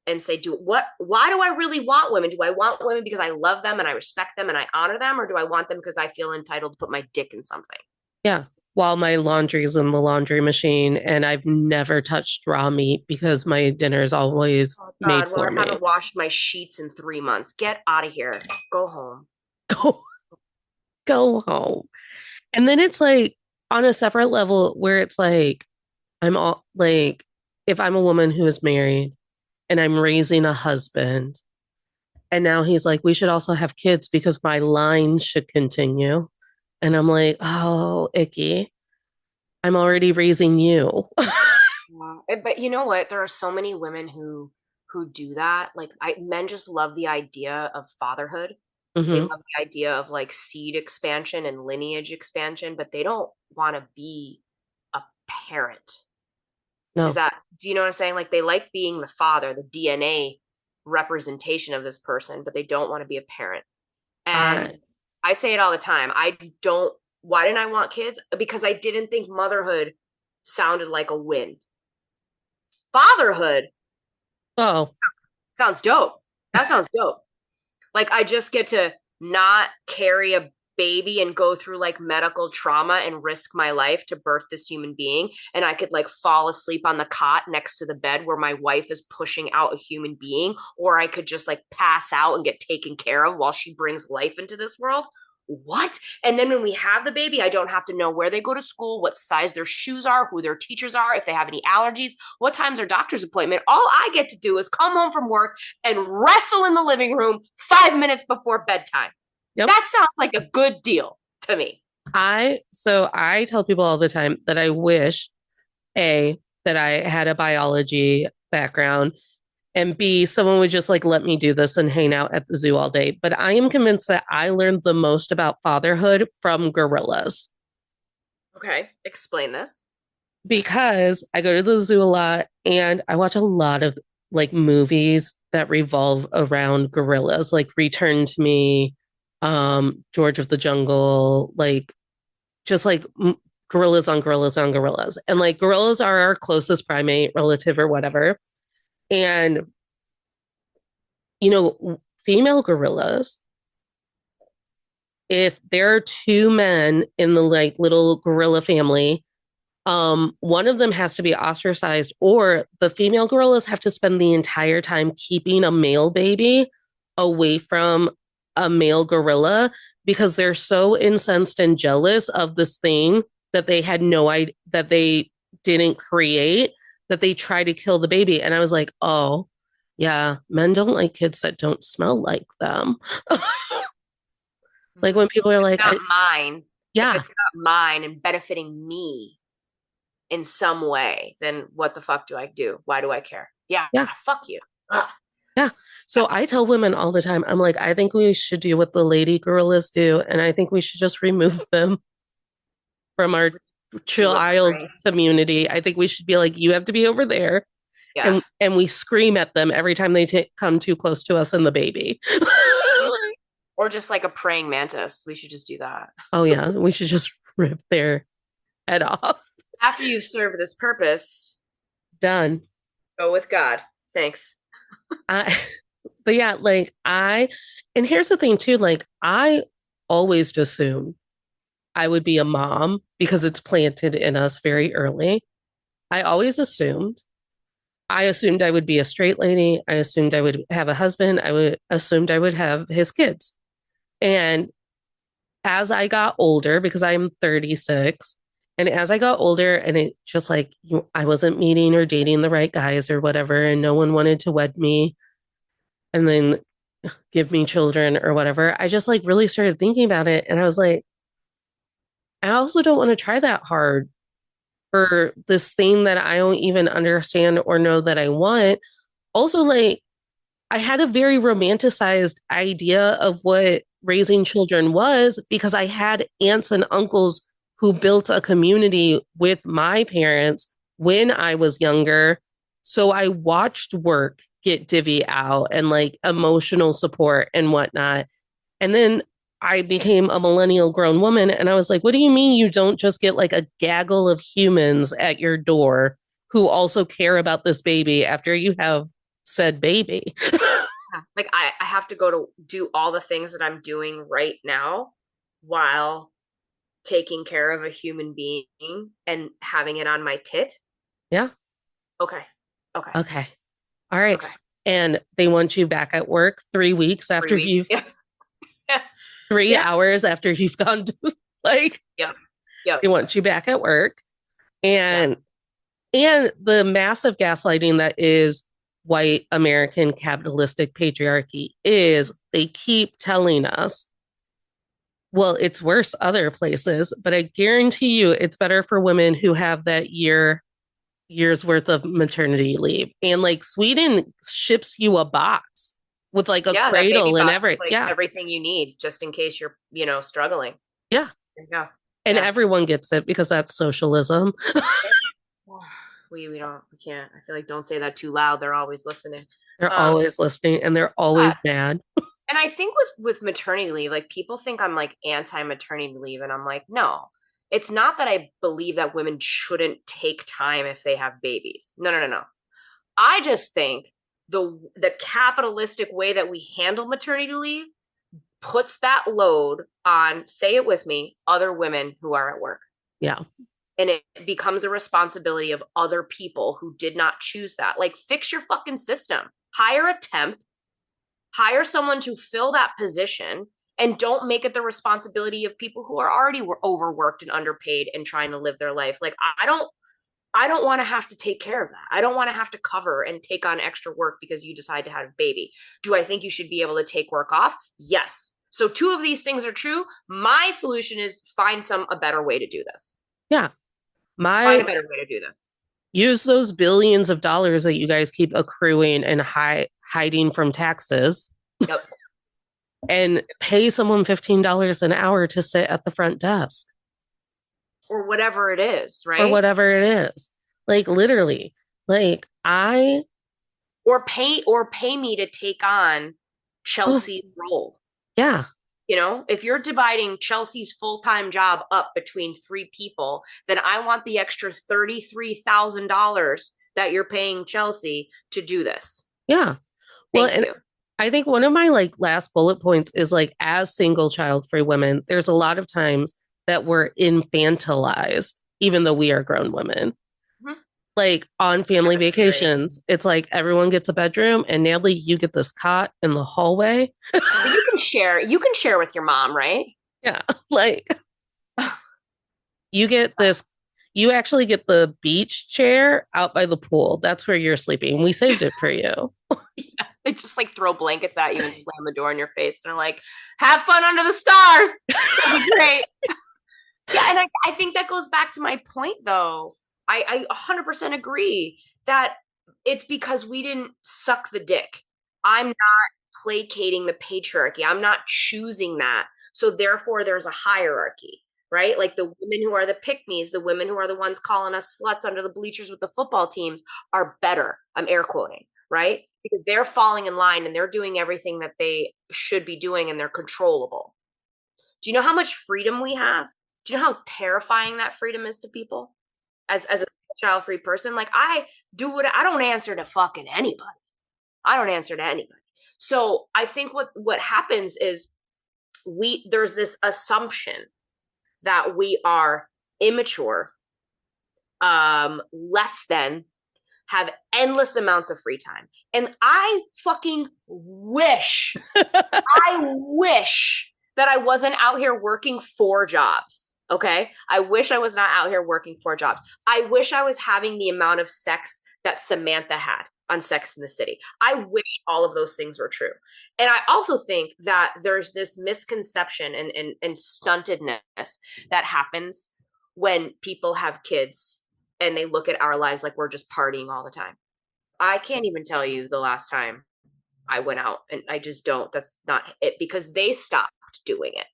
S2: and say, why do I really want women? Do I want women because I love them and I respect them and I honor them? Or do I want them because I feel entitled to put my dick in something?
S1: Yeah. While my laundry is in the laundry machine and I've never touched raw meat because my dinner is always
S2: Oh
S1: made
S2: God, well,
S1: for
S2: I
S1: me.
S2: haven't washed my sheets in 3 months. Get out of here. Go home.
S1: Go, go home. And then it's like on a separate level where it's like, I'm all like, if I'm a woman who is married and I'm raising a husband, and now he's like, we should also have kids because my line should continue. And I'm like, oh, icky. I'm already raising you.
S2: But you know what? There are so many women who do that. Like, men just love the idea of fatherhood. They
S1: Mm-hmm.
S2: love the idea of like seed expansion and lineage expansion, but they don't want to be a parent.
S1: No.
S2: Do you know what I'm saying? Like they like being the father, the DNA representation of this person, but they don't want to be a parent. And
S1: I
S2: I say it all the time. Why didn't I want kids? Because I didn't think motherhood sounded like a win. Fatherhood
S1: oh
S2: sounds dope. That sounds dope. Like I just get to not carry a baby and go through like medical trauma and risk my life to birth this human being. And I could like fall asleep on the cot next to the bed where my wife is pushing out a human being, or I could just like pass out and get taken care of while she brings life into this world. What? And then when we have the baby, I don't have to know where they go to school, what size their shoes are, who their teachers are, if they have any allergies, what time's their doctor's appointment. All I get to do is come home from work and wrestle in the living room 5 minutes before bedtime.
S1: yep.
S2: That sounds like a good deal to me.
S1: I tell people all the time that I wish A, that I had a biology background, and B, someone would just like let me do this and hang out at the zoo all day. But I am convinced that I learned the most about fatherhood from gorillas
S2: Okay, explain this.
S1: because I go to the zoo a lot and I watch a lot of like movies that revolve around gorillas, like Return to Me, George of the Jungle, like just like gorillas on gorillas on gorillas. And like gorillas are our closest primate relative or whatever. And, female gorillas, if there are two men in the like little gorilla family, one of them has to be ostracized, or the female gorillas have to spend the entire time keeping a male baby away from a male gorilla because they're so incensed and jealous of this thing that they had no idea that they didn't create that they try to kill the baby. And I was like, oh, yeah, men don't like kids that don't smell like them. Like when people are
S2: It's
S1: like,
S2: not mine. If
S1: yeah,
S2: it's not mine and benefiting me in some way, then what the fuck do I do? Why do I care? Yeah,
S1: yeah,
S2: fuck you. Ugh.
S1: yeah. So I tell women all the time, I'm like, I think we should do what the lady gorillas do, and I think we should just remove them from our child
S2: Childfree.
S1: community. I think we should be like, you have to be over there,
S2: Yeah.
S1: and we scream at them every time they come too close to us and the baby.
S2: Or just like a praying mantis. We should just do that.
S1: Oh yeah, we should just rip their head off.
S2: After you've served this purpose,
S1: Done.
S2: go with God. Thanks.
S1: I, but yeah, and here's the thing too, like I always assumed I would be a mom because it's planted in us very early. I always assumed. I assumed I would be a straight lady. I assumed I would have a husband. Assumed I would have his kids. And as I got older, because I'm 36, and as I got older, and it just like I wasn't meeting or dating the right guys or whatever, and no one wanted to wed me and then give me children or whatever, I just like really started thinking about it. And I was like, I also don't want to try that hard for this thing that I don't even understand or know that I want. Also, like, I had a very romanticized idea of what raising children was because I had aunts and uncles who built a community with my parents when I was younger. So I watched work get divvy out and like emotional support and whatnot. And then I became a millennial grown woman. And I was like, what do you mean you don't just get like a gaggle of humans at your door who also care about this baby after you have said baby?
S2: Like I have to go to do all the things that I'm doing right now while taking care of a human being and having it on my tit.
S1: Yeah.
S2: Okay. Okay.
S1: Okay. All right.
S2: Okay.
S1: And they want you back at work 3 weeks after
S2: 3 weeks.
S1: you've
S2: Yeah. Yeah.
S1: 3 hours after you've gone to like
S2: Yep. Yep.
S1: they want you back at work.
S2: Yeah.
S1: And the massive gaslighting that is white American capitalistic patriarchy is they keep telling us, well, it's worse other places, but I guarantee you it's better for women who have that year's worth of maternity leave. And like Sweden ships you a box with like a
S2: Yeah, that baby
S1: cradle and
S2: box with like
S1: yeah,
S2: everything you need just in case you're, struggling.
S1: yeah.
S2: Yeah.
S1: And
S2: Yeah.
S1: everyone gets it because that's socialism.
S2: We can't. I feel like don't say that too loud. They're always listening.
S1: They're
S2: Um,
S1: always listening and they're always
S2: yeah.
S1: mad.
S2: And I think with maternity leave, like people think I'm like anti maternity leave, and I'm like, no, it's not that I believe that women shouldn't take time if they have babies. No, no, no, no. I just think the capitalistic way that we handle maternity leave puts that load on, say it with me, other women who are at work.
S1: Yeah.
S2: And it becomes a responsibility of other people who did not choose that. Like, fix your fucking system. Hire a temp, hire someone to fill that position, and don't make it the responsibility of people who are already overworked and underpaid and trying to live their life. Like, I don't want to have to take care of that. I don't want to have to cover and take on extra work because you decide to have a baby. Do I think you should be able to take work off? Yes. So two of these things are true. My solution is find a better way to do this.
S1: Yeah.
S2: Find
S1: My
S2: a better way to do this.
S1: use those billions of dollars that you guys keep accruing and hiding from taxes
S2: Yep.
S1: and pay someone $15 an hour to sit at the front desk
S2: Or whatever it is,
S1: or
S2: right?
S1: whatever it is. Like literally, like I
S2: Or pay me to take on
S1: oh,
S2: Chelsea's role.
S1: yeah.
S2: If you're dividing Chelsea's full-time job up between three people, then I want the extra $33,000 that you're paying Chelsea to do this.
S1: Yeah. Well,
S2: Thank
S1: and
S2: you.
S1: I think one of my like last bullet points is like as single child free women, there's a lot of times that we're infantilized, even though we are grown women.
S2: Mhm.
S1: Like on
S2: Yeah,
S1: family
S2: I agree.
S1: vacations, it's like everyone gets a bedroom and Natalie, you get this cot in the hallway.
S2: But you can share with your mom, right?
S1: Yeah. Like you get this, you actually get the beach chair out by the pool. That's where you're sleeping. We saved it for you.
S2: Yeah. They just like throw blankets at you and slam the door in your face. And they're like, have fun under the stars. It'll be great. Yeah, and I think that goes back to my point, though. I 100% agree that it's because we didn't suck the dick. I'm not placating the patriarchy. I'm not choosing that. So therefore, there's a hierarchy, right? Like the women who are the pick-me's, the women who are the ones calling us sluts under the bleachers with the football teams are better. I'm air quoting, right? Because they're falling in line and they're doing everything that they should be doing and they're controllable. Do you know how much freedom we have? Do you know how terrifying that freedom is to people as a child-free person? Like I don't answer to fucking anybody. I don't answer to anybody. So I think what happens is there's this assumption that we are immature, less than, have endless amounts of free time. And I fucking wish, I wish that I wasn't out here working 4 jobs. Okay. I wish I was not out here working 4 jobs. I wish I was having the amount of sex that Samantha had on Sex in the City. I wish all of those things were true. And I also think that there's this misconception and stuntedness that happens when people have kids and they look at our lives like we're just partying all the time. I can't even tell you the last time I went out, and I just don't. That's not it, because they stopped doing it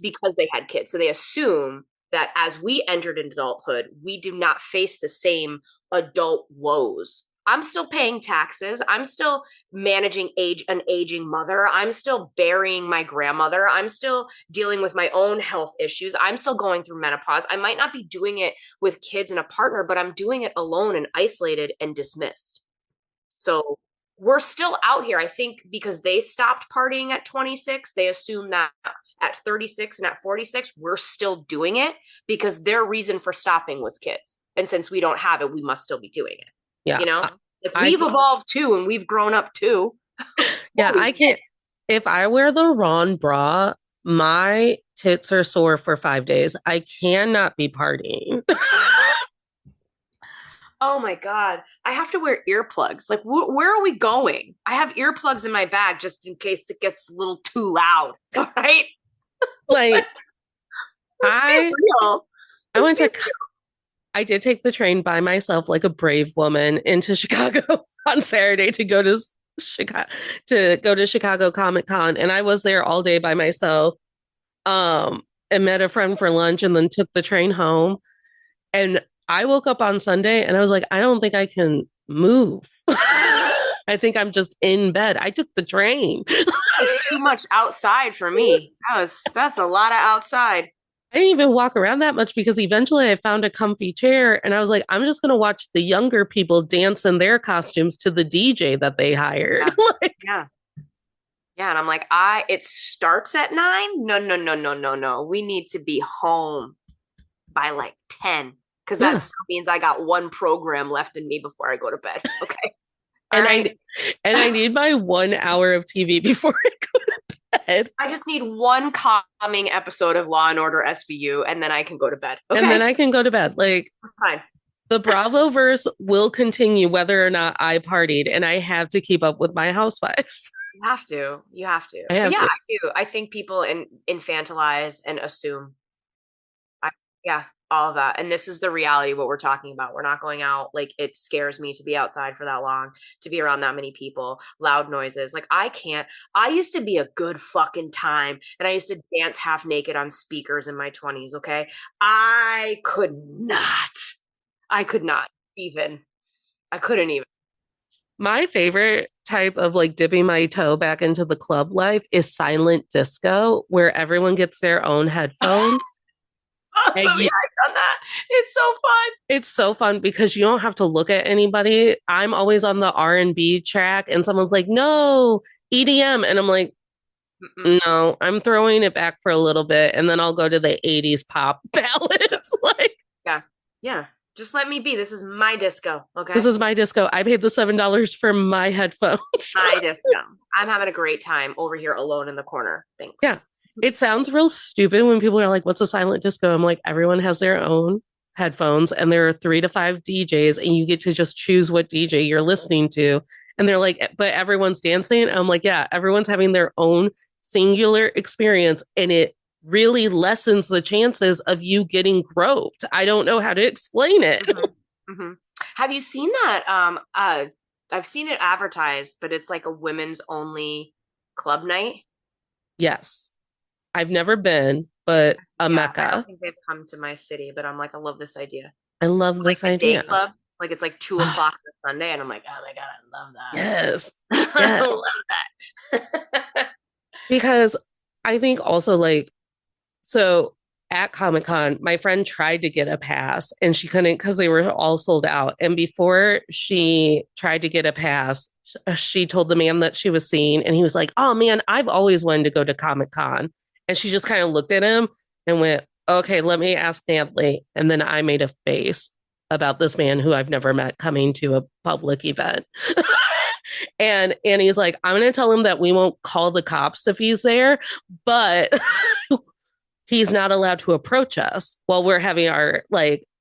S2: because they had kids. So they assume that as we entered into adulthood, we do not face the same adult woes. I'm still paying taxes. I'm still managing an aging mother. I'm still burying my grandmother. I'm still dealing with my own health issues. I'm still going through menopause. I might not be doing it with kids and a partner, but I'm doing it alone and isolated and dismissed. So we're still out here. I think because they stopped partying at 26, they assume that at 36 and at 46, we're still doing it because their reason for stopping was kids. And since we don't have it, we must still be doing it.
S1: Yeah.
S2: Like we've evolved too and we've grown up too.
S1: Yeah, I can't. If I wear the wrong bra, my tits are sore for 5 days. I cannot be partying.
S2: Oh my God. I have to wear earplugs. Like, where are we going? I have earplugs in my bag just in case it gets a little too loud. All right.
S1: Like, I
S2: Real.
S1: I went to I did take the train by myself like a brave woman into Chicago on Saturday to go to Chicago to go to Chicago Comic Con, and I was there all day by myself. And met a friend for lunch, and then took the train home. And I woke up on Sunday, and I was like, I don't think I can move. I think I'm just in bed. I took the train.
S2: It's too much outside for me. That's a lot of outside.
S1: I didn't even walk around that much because eventually I found a comfy chair and I was like, I'm just going to watch the younger people dance in their costumes to the DJ that they hired.
S2: Yeah.
S1: Like,
S2: Yeah. Yeah. And I'm like, it starts at 9. No, no, no, no, no, no. We need to be home by like 10. Because that
S1: yeah.
S2: still means I got one program left in me before I go to bed. Okay. All
S1: And
S2: right.
S1: I need my 1 hour of TV before I go to bed.
S2: I just need one calming episode of Law and Order SVU, and then I can go to bed. Okay.
S1: And then I can go to bed. Like,
S2: fine.
S1: the Bravo verse will continue whether or not I partied, and I have to keep up with my housewives.
S2: You have to. You have to.
S1: I have
S2: yeah,
S1: to.
S2: I do. I think people infantilize and assume. Yeah, all of that. And this is the reality what we're talking about. We're not going out. Like, it scares me to be outside for that long, to be around that many people, loud noises. Like, I can't. I used to be a good fucking time, and I used to dance half naked on speakers in my 20s, okay? I could not. I could not even. I couldn't even.
S1: My favorite type of like dipping my toe back into the club life is silent disco, where everyone gets their own headphones.
S2: Awesome. Yeah, I've done that. It's so fun.
S1: It's so fun because you don't have to look at anybody. I'm always on the R&B track and someone's like, no, EDM. And I'm like, no, I'm throwing it back for a little bit. And then I'll go to the 80s pop ballads. Like,
S2: yeah. Yeah. Just let me be. This is my disco. Okay.
S1: This is my disco. I paid the $7 for my headphones.
S2: My disco. I'm having a great time over here alone in the corner. Thanks.
S1: Yeah. It sounds real stupid when people are like, what's a silent disco? I'm like, everyone has their own headphones and there are 3 to 5 DJs and you get to just choose what DJ you're listening to. And they're like, but everyone's dancing. I'm like, yeah, everyone's having their own singular experience and it really lessens the chances of you getting groped. I don't know how to explain it.
S2: Mm-hmm. Mm-hmm. Have you seen that? I've seen it advertised, but it's like a women's only club night.
S1: Yes. I've never been, but a Mecca.
S2: I don't think they've come to my city, but I'm like, I love this idea.
S1: I love
S2: like
S1: this idea.
S2: Day club. Like it's like 2 o'clock on a Sunday, and I'm like, oh my God, I love that.
S1: Yes.
S2: I love
S1: that. Because I think also like, so at Comic Con, my friend tried to get a pass and she couldn't because they were all sold out. And before she tried to get a pass, she told the man that she was seeing, and he was like, oh man, I've always wanted to go to Comic Con. And she just kind of looked at him and went, okay, let me ask Natalie. And then I made a face about this man who I've never met coming to a public event. And Annie's like, I'm going to tell him that we won't call the cops if he's there, but he's not allowed to approach us while we're having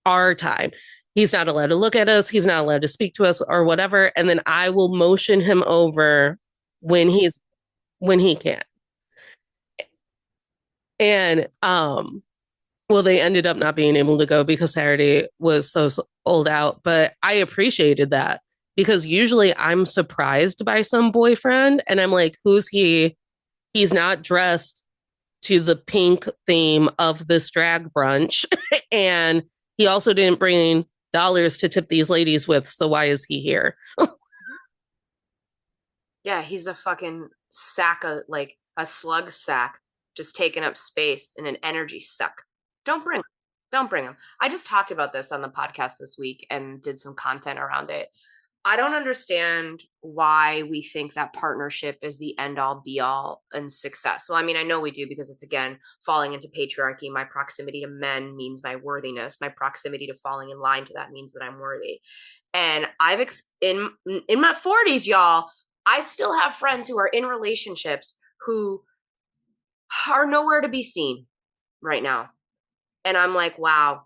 S1: our time. He's not allowed to look at us. He's not allowed to speak to us or whatever. And then I will motion him over when he can. And well, they ended up not being able to go because Saturday was so sold out. But I appreciated that because usually I'm surprised by some boyfriend and I'm like, who's he? He's not dressed to the pink theme of this drag brunch. And he also didn't bring dollars to tip these ladies with. So why is he here?
S2: Yeah, he's a fucking sack of like a slug sack, just taking up space in an energy suck. Don't bring him. I just talked about this on the podcast this week and did some content around it. I don't understand why we think that partnership is the end all be all and success. Well, I mean, I know we do because it's, again, falling into patriarchy. My proximity to men means my worthiness. My proximity to falling in line to that means that I'm worthy. And in my 40s, y'all, I still have friends who are in relationships who are nowhere to be seen right now. And I'm like, wow,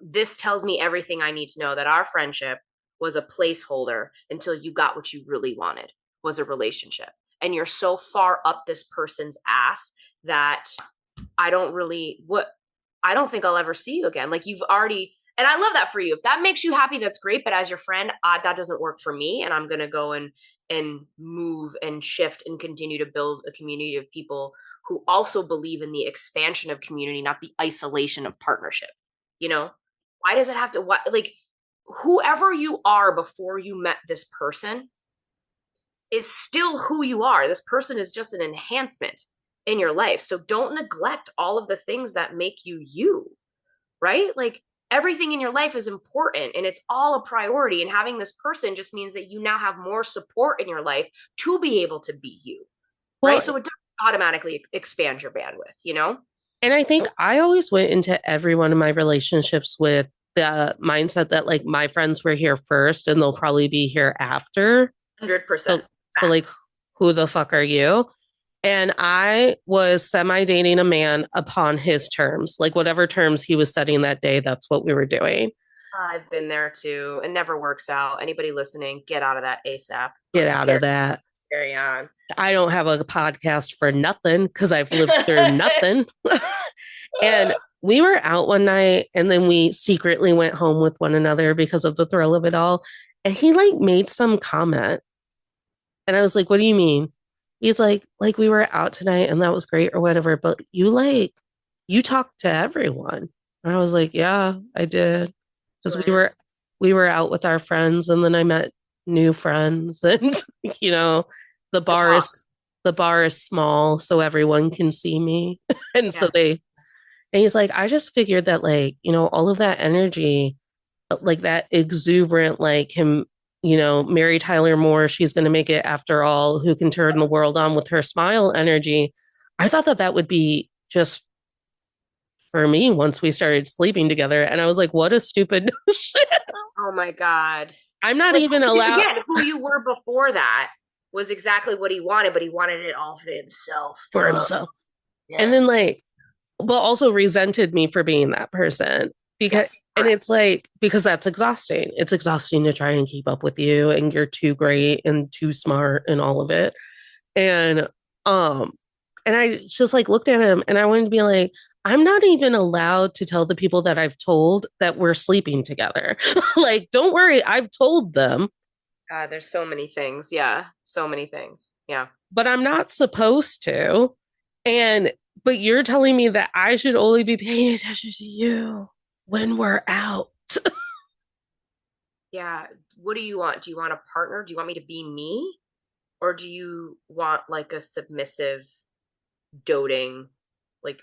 S2: this tells me everything I need to know, that our friendship was a placeholder until you got what you really wanted, was a relationship. And you're so far up this person's ass that I don't think I'll ever see you again. Like, you've already, and I love that for you. If that makes you happy, that's great. But as your friend, that doesn't work for me. And I'm going to go and and move and shift and continue to build a community of people who also believe in the expansion of community, not the isolation of partnership. You know, why does it have to, what, like, whoever you are before you met this person is still who you are. This person is just an enhancement in your life. So don't neglect all of the things that make you you, right? Like, everything in your life is important and it's all a priority. And having this person just means that you now have more support in your life to be able to be you, right?
S1: Well,
S2: So it doesn't automatically expand your bandwidth, you know?
S1: and I think I always went into every one of my relationships with the mindset that like my friends were here first and they'll probably be here after.
S2: 100%
S1: So like,
S2: facts.
S1: who the fuck are you? And I was semi dating a man upon his terms, like whatever terms he was setting that day, that's what we were doing.
S2: I've been there too. It never works out. Anybody listening, get out of that ASAP.
S1: Get
S2: But
S1: out of that.
S2: carry on.
S1: I don't have a podcast for nothing because I've lived through nothing. And we were out one night and then we secretly went home with one another because of the thrill of it all. And he like made some comment. And I was like, what do you mean? He's like we were out tonight and that was great or whatever, but you talked to everyone. And I was like, yeah, I did. Because we were out with our friends and then I met new friends and you know, the
S2: The
S1: bar
S2: talk.
S1: is the bar is small so everyone can see me. And so
S2: Yeah.
S1: they and he's like, I just figured that like, you know, all of that energy, like that exuberant, like him, you know, Mary Tyler Moore, she's going to make it after all, who can turn the world on with her smile energy. I thought that that would be just for me once we started sleeping together. And I was like, what a stupid shit.
S2: Oh my God.
S1: I'm not
S2: Like,
S1: even allowed
S2: again, who you were before that was exactly what he wanted, but he wanted it all for himself.
S1: for himself. And
S2: Yeah.
S1: then like, but also resented me for being that person because
S2: Yes.
S1: and
S2: Correct.
S1: it's like because that's exhausting. It's exhausting to try and keep up with you and you're too great and too smart and all of it. And um and I just like looked at him and I wanted to be like, I'm not even allowed to tell the people that I've told that we're sleeping together. Like, don't worry, I've told them,
S2: God, there's so many things. Yeah. So many things. Yeah.
S1: but I'm not supposed to. And but you're telling me that I should only be paying attention to you when we're out.
S2: Yeah. What do you want? Do you want a partner? Do you want me to be me? Or do you want like a submissive, doting, like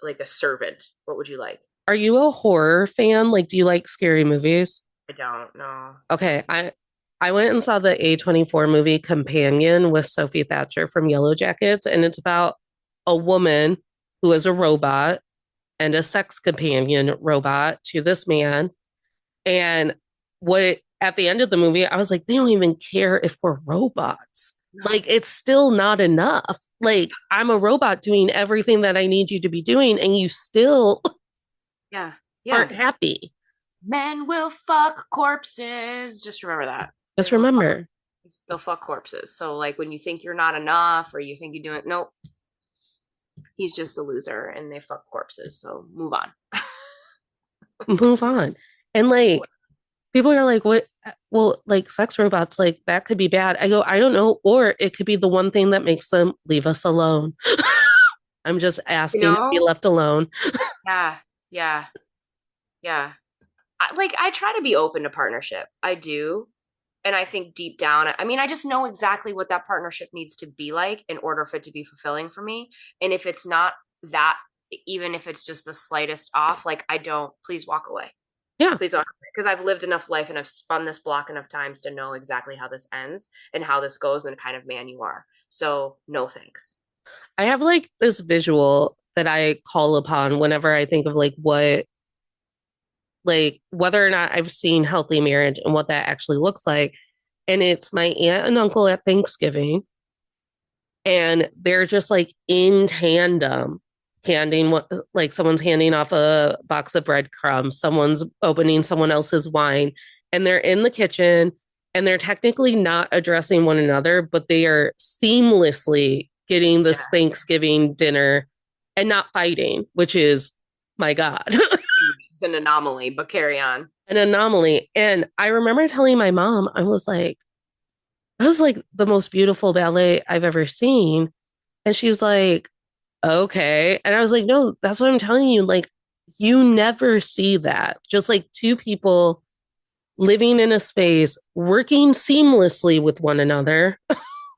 S2: like a servant? What would you like?
S1: Are you a horror fan? Like, do you like scary movies?
S2: I don't know.
S1: Okay, I went and saw the A24 movie Companion with Sophie Thatcher from Yellow Jackets, and it's about a woman who is a robot and a sex companion robot to this man. And at the end of the movie, I was like, they don't even care if we're robots.
S2: No.
S1: Like, it's still not enough. Like, I'm a robot doing everything that I need you to be doing, and you still
S2: Yeah.
S1: aren't
S2: Yeah.
S1: happy.
S2: Men will fuck corpses. Just remember that. They
S1: Just
S2: will fuck,
S1: remember,
S2: they'll fuck corpses. So like when you think you're not enough or you think you're doing, nope, he's just a loser and they fuck corpses. So move on.
S1: move on. And like, people are like, what? Well, like sex robots, like that could be bad. I go, I don't know. Or it could be the one thing that makes them leave us alone. I'm just
S2: You
S1: asking to be
S2: know?
S1: left alone.
S2: Yeah. Yeah. Yeah. I try to be open to partnership. I do. And I think deep down, I mean, I just know exactly what that partnership needs to be like in order for it to be fulfilling for me. And if it's not that, even if it's just the slightest off, like I don't, please walk away.
S1: Yeah.
S2: Please walk away. Because I've lived enough life and I've spun this block enough times to know exactly how this ends and how this goes and the kind of man you are. So no thanks.
S1: I have like this visual that I call upon whenever I think of like whether or not I've seen healthy marriage and what that actually looks like. And it's my aunt and uncle at Thanksgiving. And they're just like in tandem handing what like someone's handing off a box of breadcrumbs, someone's opening someone else's wine, and they're in the kitchen and they're technically not addressing one another, but they are seamlessly getting
S2: Yeah.
S1: this Thanksgiving dinner and not fighting, which is my God.
S2: It's an anomaly, but carry on.
S1: An anomaly. And I remember telling my mom, I was like, That was like the most beautiful ballet I've ever seen. And she's like, okay. And I was like, no, that's what I'm telling you. Like, you never see that. Just like two people living in a space, working seamlessly with one another,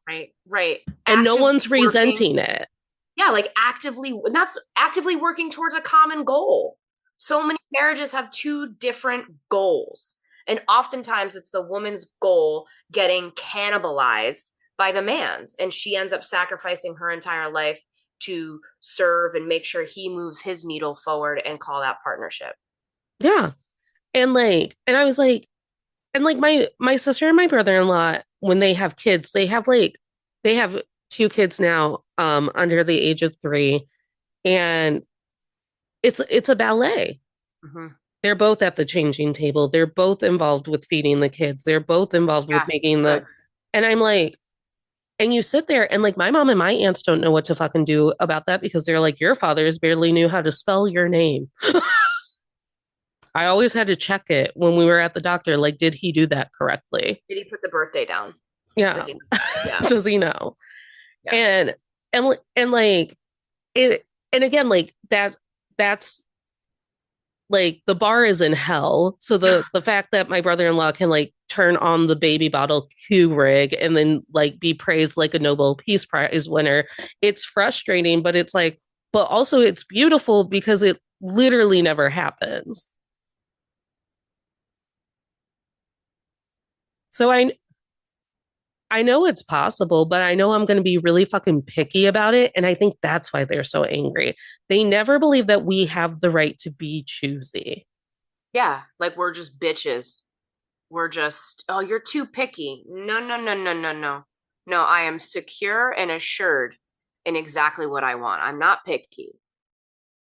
S2: Right, right.
S1: and no
S2: Actively
S1: one's
S2: working.
S1: resenting it.
S2: Yeah, like actively, and that's actively working towards a common goal. So many marriages have two different goals. And oftentimes it's the woman's goal getting cannibalized by the man's. And she ends up sacrificing her entire life to serve and make sure he moves his needle forward and call that partnership.
S1: Yeah. And I was like, and like my sister and my brother-in-law, when they have kids, they have two kids now, under the age of 3, and it's a ballet.
S2: Mm-hmm.
S1: They're both at the changing table. They're both involved with feeding the kids. They're both involved with
S2: Yeah,
S1: making
S2: good.
S1: and I'm like, and you sit there and like my mom and my aunts don't know what to fucking do about that because they're like, your fathers barely knew how to spell your name. I always had to check it when we were at the doctor. Like, did he do that correctly?
S2: Did he put the birthday down?
S1: Yeah.
S2: Does he? Yeah,
S1: Does he know?
S2: yeah.
S1: And and like it and again, like that's like the bar is in hell. So the fact that my brother-in-law can like turn on the baby bottle Q rig and then like be praised like a Nobel Peace Prize winner, it's frustrating, but it's like, but also it's beautiful because it literally never happens. So I know it's possible, but I know I'm going to be really fucking picky about it. And I think that's why they're so angry. They never believe that we have the right to be choosy.
S2: Yeah, like we're just bitches. We're just, oh, you're too picky. No, no, no, no, no, no. No, I am secure and assured in exactly what I want. I'm not picky.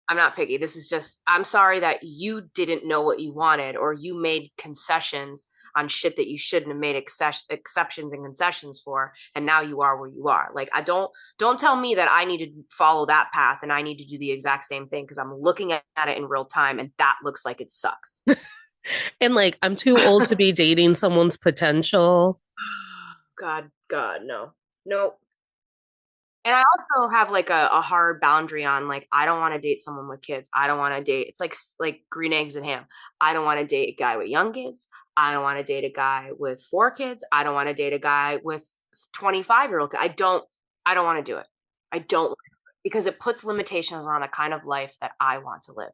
S2: I'm not picky. This is just, I'm sorry that you didn't know what you wanted or you made concessions on shit that you shouldn't have made exceptions and concessions for. And now you are where you are. Like, don't tell me that I need to follow that path and I need to do the exact same thing because I'm looking at it in real time and that looks like it sucks.
S1: And like, I'm too old to be dating someone's potential.
S2: God, no. No. And I also have like a hard boundary on like I don't want to date someone with kids. I don't want to date. It's like green eggs and ham. I don't want to date a guy with young kids. I don't want to date a guy with 4 kids. I don't want to date a guy with 25-year-old. I don't want to do it. I don't want to because it puts limitations on the kind of life that I want to live.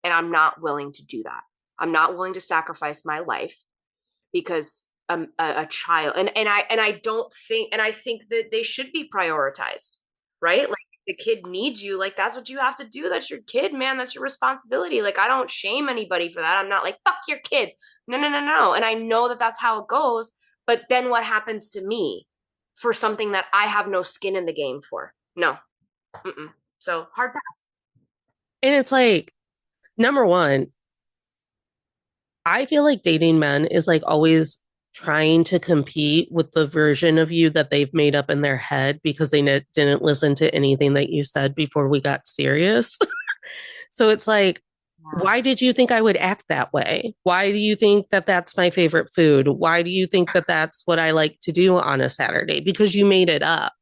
S2: And I'm not willing to do that. I'm not willing to sacrifice my life because a child and I don't think and I think that they should be prioritized, right? Like the kid needs you, like that's what you have to do. That's your kid, man. That's your responsibility. Like I don't shame anybody for that. I'm not like fuck your kid. No, no, no, no. And I know that that's how it goes. But then what happens to me for something that I have no skin in the game for? No. Mm-mm. So hard pass.
S1: And it's like, number one, I feel like dating men is like always trying to compete with the version of you that they've made up in their head because they didn't listen to anything that you said before we got serious. So it's like,
S2: Yeah.
S1: why did you think I would act that way? Why do you think that that's my favorite food? Why do you think that that's what I like to do on a Saturday? Because you made it up.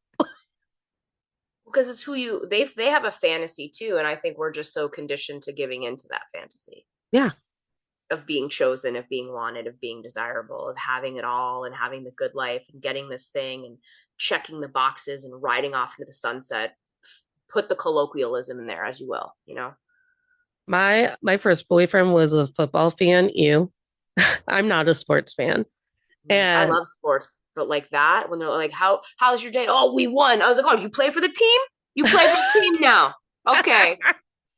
S2: Because it's who they have a fantasy too, and I think we're just so conditioned to giving into that fantasy
S1: Yeah.
S2: of being chosen, of being wanted, of being desirable, of having it all and having the good life and getting this thing and checking the boxes and riding off into the sunset. Put the colloquialism in there as you will, you know.
S1: My first boyfriend was a football fan. You. I'm not a sports fan.
S2: I
S1: And
S2: love sports, but like that when they're like, how's your day? Oh, we won. I was like, oh, you play for the team? You play for the team now? Okay,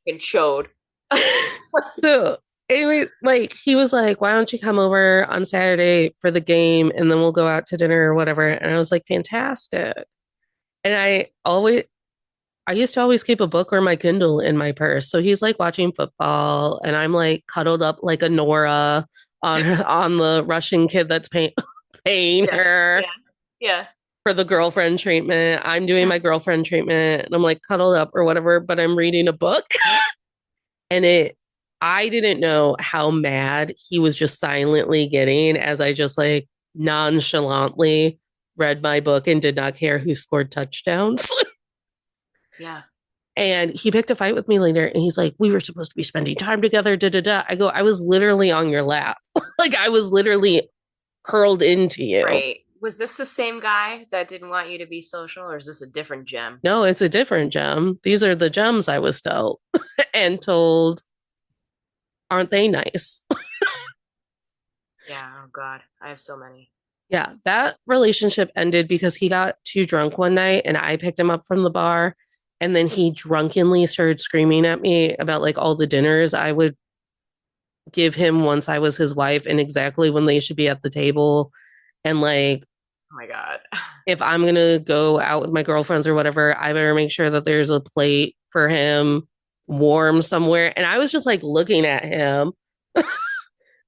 S2: and chode.
S1: so anyway, like he was like, why don't you come over on Saturday for the game and then we'll go out to dinner or whatever. And I was like, fantastic. And I used to always keep a book or my Kindle in my purse. So he's like watching football and I'm like cuddled up like a Nora on the Russian kid that's paying
S2: Yeah,
S1: her
S2: yeah, yeah.
S1: for the girlfriend treatment. I'm doing my girlfriend treatment and I'm like cuddled up or whatever, but I'm reading a book. And I didn't know how mad he was just silently getting as I just like nonchalantly read my book and did not care who scored touchdowns.
S2: Yeah.
S1: And he picked a fight with me later and he's like, we were supposed to be spending time together. Da da da. I go, I was literally on your lap. Like I was literally curled into you.
S2: Right. Was this the same guy that didn't want you to be social, or is this a different gem?
S1: No, it's a different gem. These are the gems I was dealt and told, aren't they nice?
S2: Yeah. Oh God, I have so many.
S1: Yeah, that relationship ended because he got too drunk one night and I picked him up from the bar. And then he drunkenly started screaming at me about like all the dinners I would give him once I was his wife and exactly when they should be at the table. And like,
S2: Oh my God.
S1: if I'm going to go out with my girlfriends or whatever, I better make sure that there's a plate for him warm somewhere. And I was just like looking at him.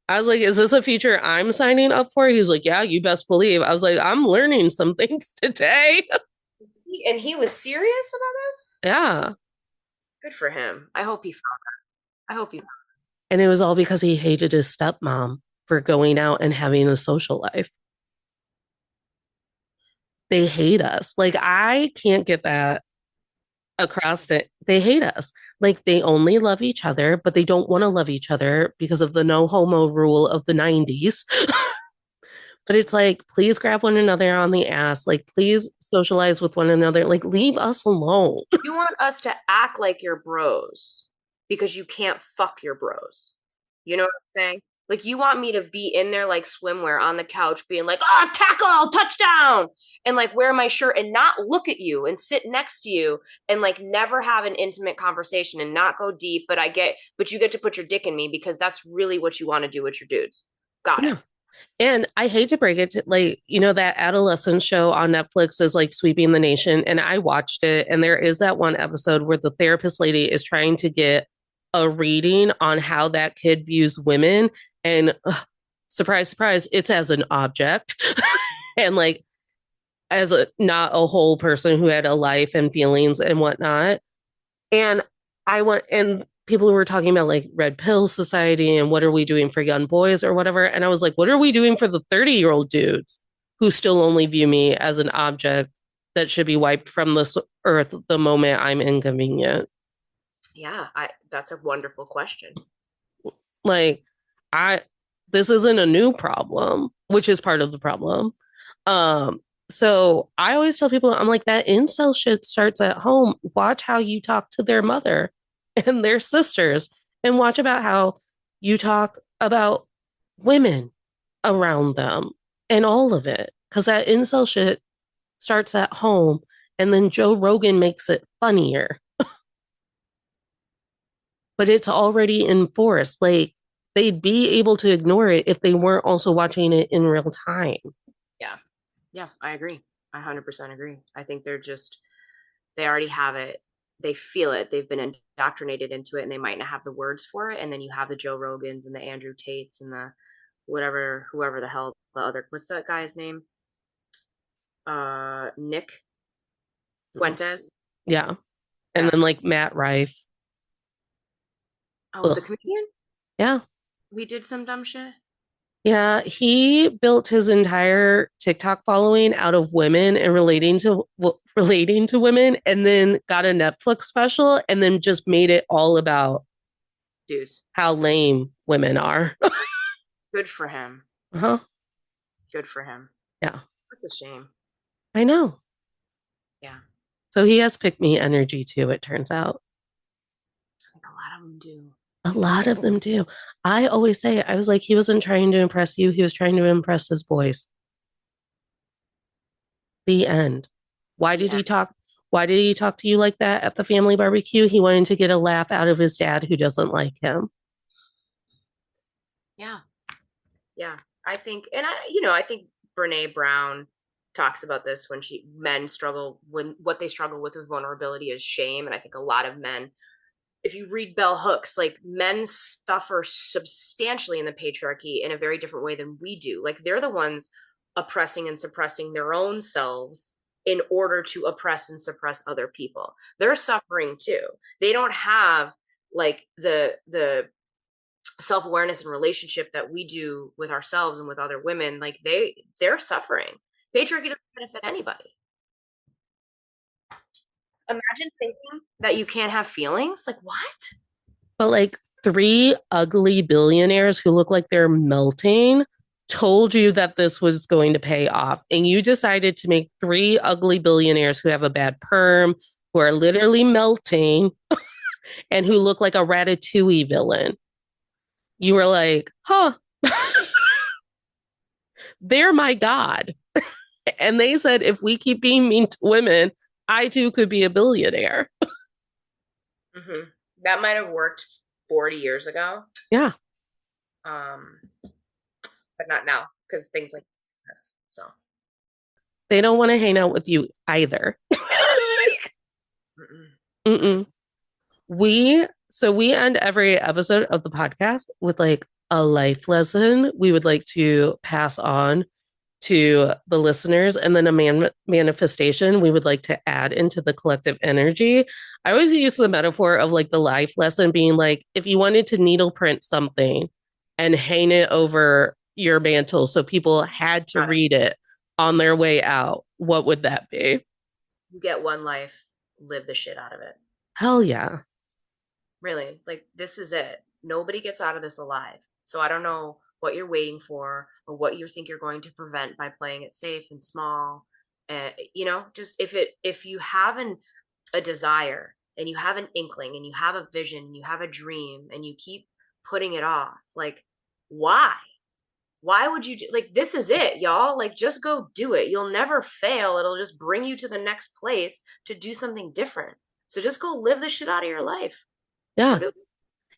S1: I was like, is this a feature I'm signing up for? He was like, yeah, you best believe. I was like, I'm learning some things today.
S2: And he was serious about this?
S1: Yeah.
S2: Good for him. I hope he found that. I hope he.
S1: And it was all because he hated his stepmom for going out and having a social life. They hate us. Like, I can't get that across it. They hate us. Like, they only love each other, but they don't want to love each other because of the no homo rule of the 90s. But it's like, please grab one another on the ass. Like, please socialize with one another. Like, leave us alone.
S2: You want us to act like your bros because you can't fuck your bros. You know what I'm saying? Like you want me to be in there like swimwear on the couch being like, "Ah, tackle, touchdown." And like wear my shirt and not look at you and sit next to you and like never have an intimate conversation and not go deep, but you get to put your dick in me because that's really what you want to do with your dudes. Got it.
S1: Yeah. And I hate to break it to like, that adolescent show on Netflix is like sweeping the nation. And I watched it. And there is that one episode where the therapist lady is trying to get a reading on how that kid views women. And surprise, surprise, it's as an object. And like as a not a whole person who had a life and feelings and whatnot. And and people were talking about like red pill society and what are we doing for young boys or whatever. And I was like, what are we doing for the 30-year-old dudes who still only view me as an object that should be wiped from this earth the moment I'm inconvenient?
S2: Yeah, that's a wonderful question.
S1: Like, I, this isn't a new problem, which is part of the problem. Um, so I always tell people, I'm like, that incel shit starts at home. Watch how you talk to their mother and their sisters, and watch about how you talk about women around them and all of it. Because that incel shit starts at home, and then Joe Rogan makes it funnier, but it's already enforced. Like, they'd be able to ignore it if they weren't also watching it in real time.
S2: Yeah. Yeah, I agree. I 100% agree. I think they already have it. They feel it. They've been indoctrinated into it and they might not have the words for it. And then you have the Joe Rogans and the Andrew Tates and the whoever the hell the other, what's that guy's name? Nick Fuentes.
S1: Yeah. And
S2: Yeah.
S1: then like Matt Rife.
S2: Oh,
S1: Ugh.
S2: the comedian?
S1: Yeah.
S2: We did some dumb shit.
S1: Yeah, he built his entire TikTok following out of women and relating to women, and then got a Netflix special, and then just made it all about
S2: Dudes.
S1: how lame women are.
S2: Good for him.
S1: Uh-huh.
S2: Good for him.
S1: Yeah,
S2: That's a shame.
S1: I know.
S2: Yeah.
S1: So he has pick me energy too, it turns out.
S2: I think a lot of them do.
S1: A lot of them do. I always say, I was like, he wasn't trying to impress you, he was trying to impress his boys. The end. Why did
S2: Yeah.
S1: he talk? Why did he talk to you like that at the family barbecue? He wanted to get a laugh out of his dad who doesn't like him.
S2: Yeah. Yeah. I think, and I think Brene Brown talks about this when men struggle, when what they struggle with vulnerability is shame. And I think a lot of men, if you read Bell Hooks, like men suffer substantially in the patriarchy in a very different way than we do. Like they're the ones oppressing and suppressing their own selves in order to oppress and suppress other people. They're suffering too. They don't have like the self-awareness and relationship that we do with ourselves and with other women, like they're suffering. Patriarchy doesn't benefit anybody. Imagine thinking that you can't have feelings. Like, what?
S1: But like three ugly billionaires who look like they're melting told you that this was going to pay off. And you decided to make three ugly billionaires who have a bad perm, who are literally melting, and who look like a Ratatouille villain. You were like, huh, they're my God. And they said, if we keep being mean to women, I too could be a billionaire.
S2: Mm-hmm. That might have worked 40 years ago,
S1: Yeah.
S2: um, but not now because things like this exist. So,
S1: They don't want to hang out with you either.
S2: mm-mm.
S1: Mm-mm. We end every episode of the podcast with like a life lesson we would like to pass on to the listeners, and then a manifestation we would like to add into the collective energy. I always use the metaphor of like the life lesson being like, if you wanted to needle print something and hang it over your mantle so people had to
S2: Got it.
S1: read it on their way out, what would that be?
S2: You get one life, live the shit out of it.
S1: Hell yeah.
S2: Really, like this is it. Nobody gets out of this alive. So I don't know what you're waiting for or what you think you're going to prevent by playing it safe and small. Just if you have a desire and you have an inkling and you have a vision and you have a dream and you keep putting it off, like why? Why would you do like this is it, y'all? Like just go do it. You'll never fail. It'll just bring you to the next place to do something different. So just go live the shit out of your life. Just go
S1: Yeah.
S2: do it.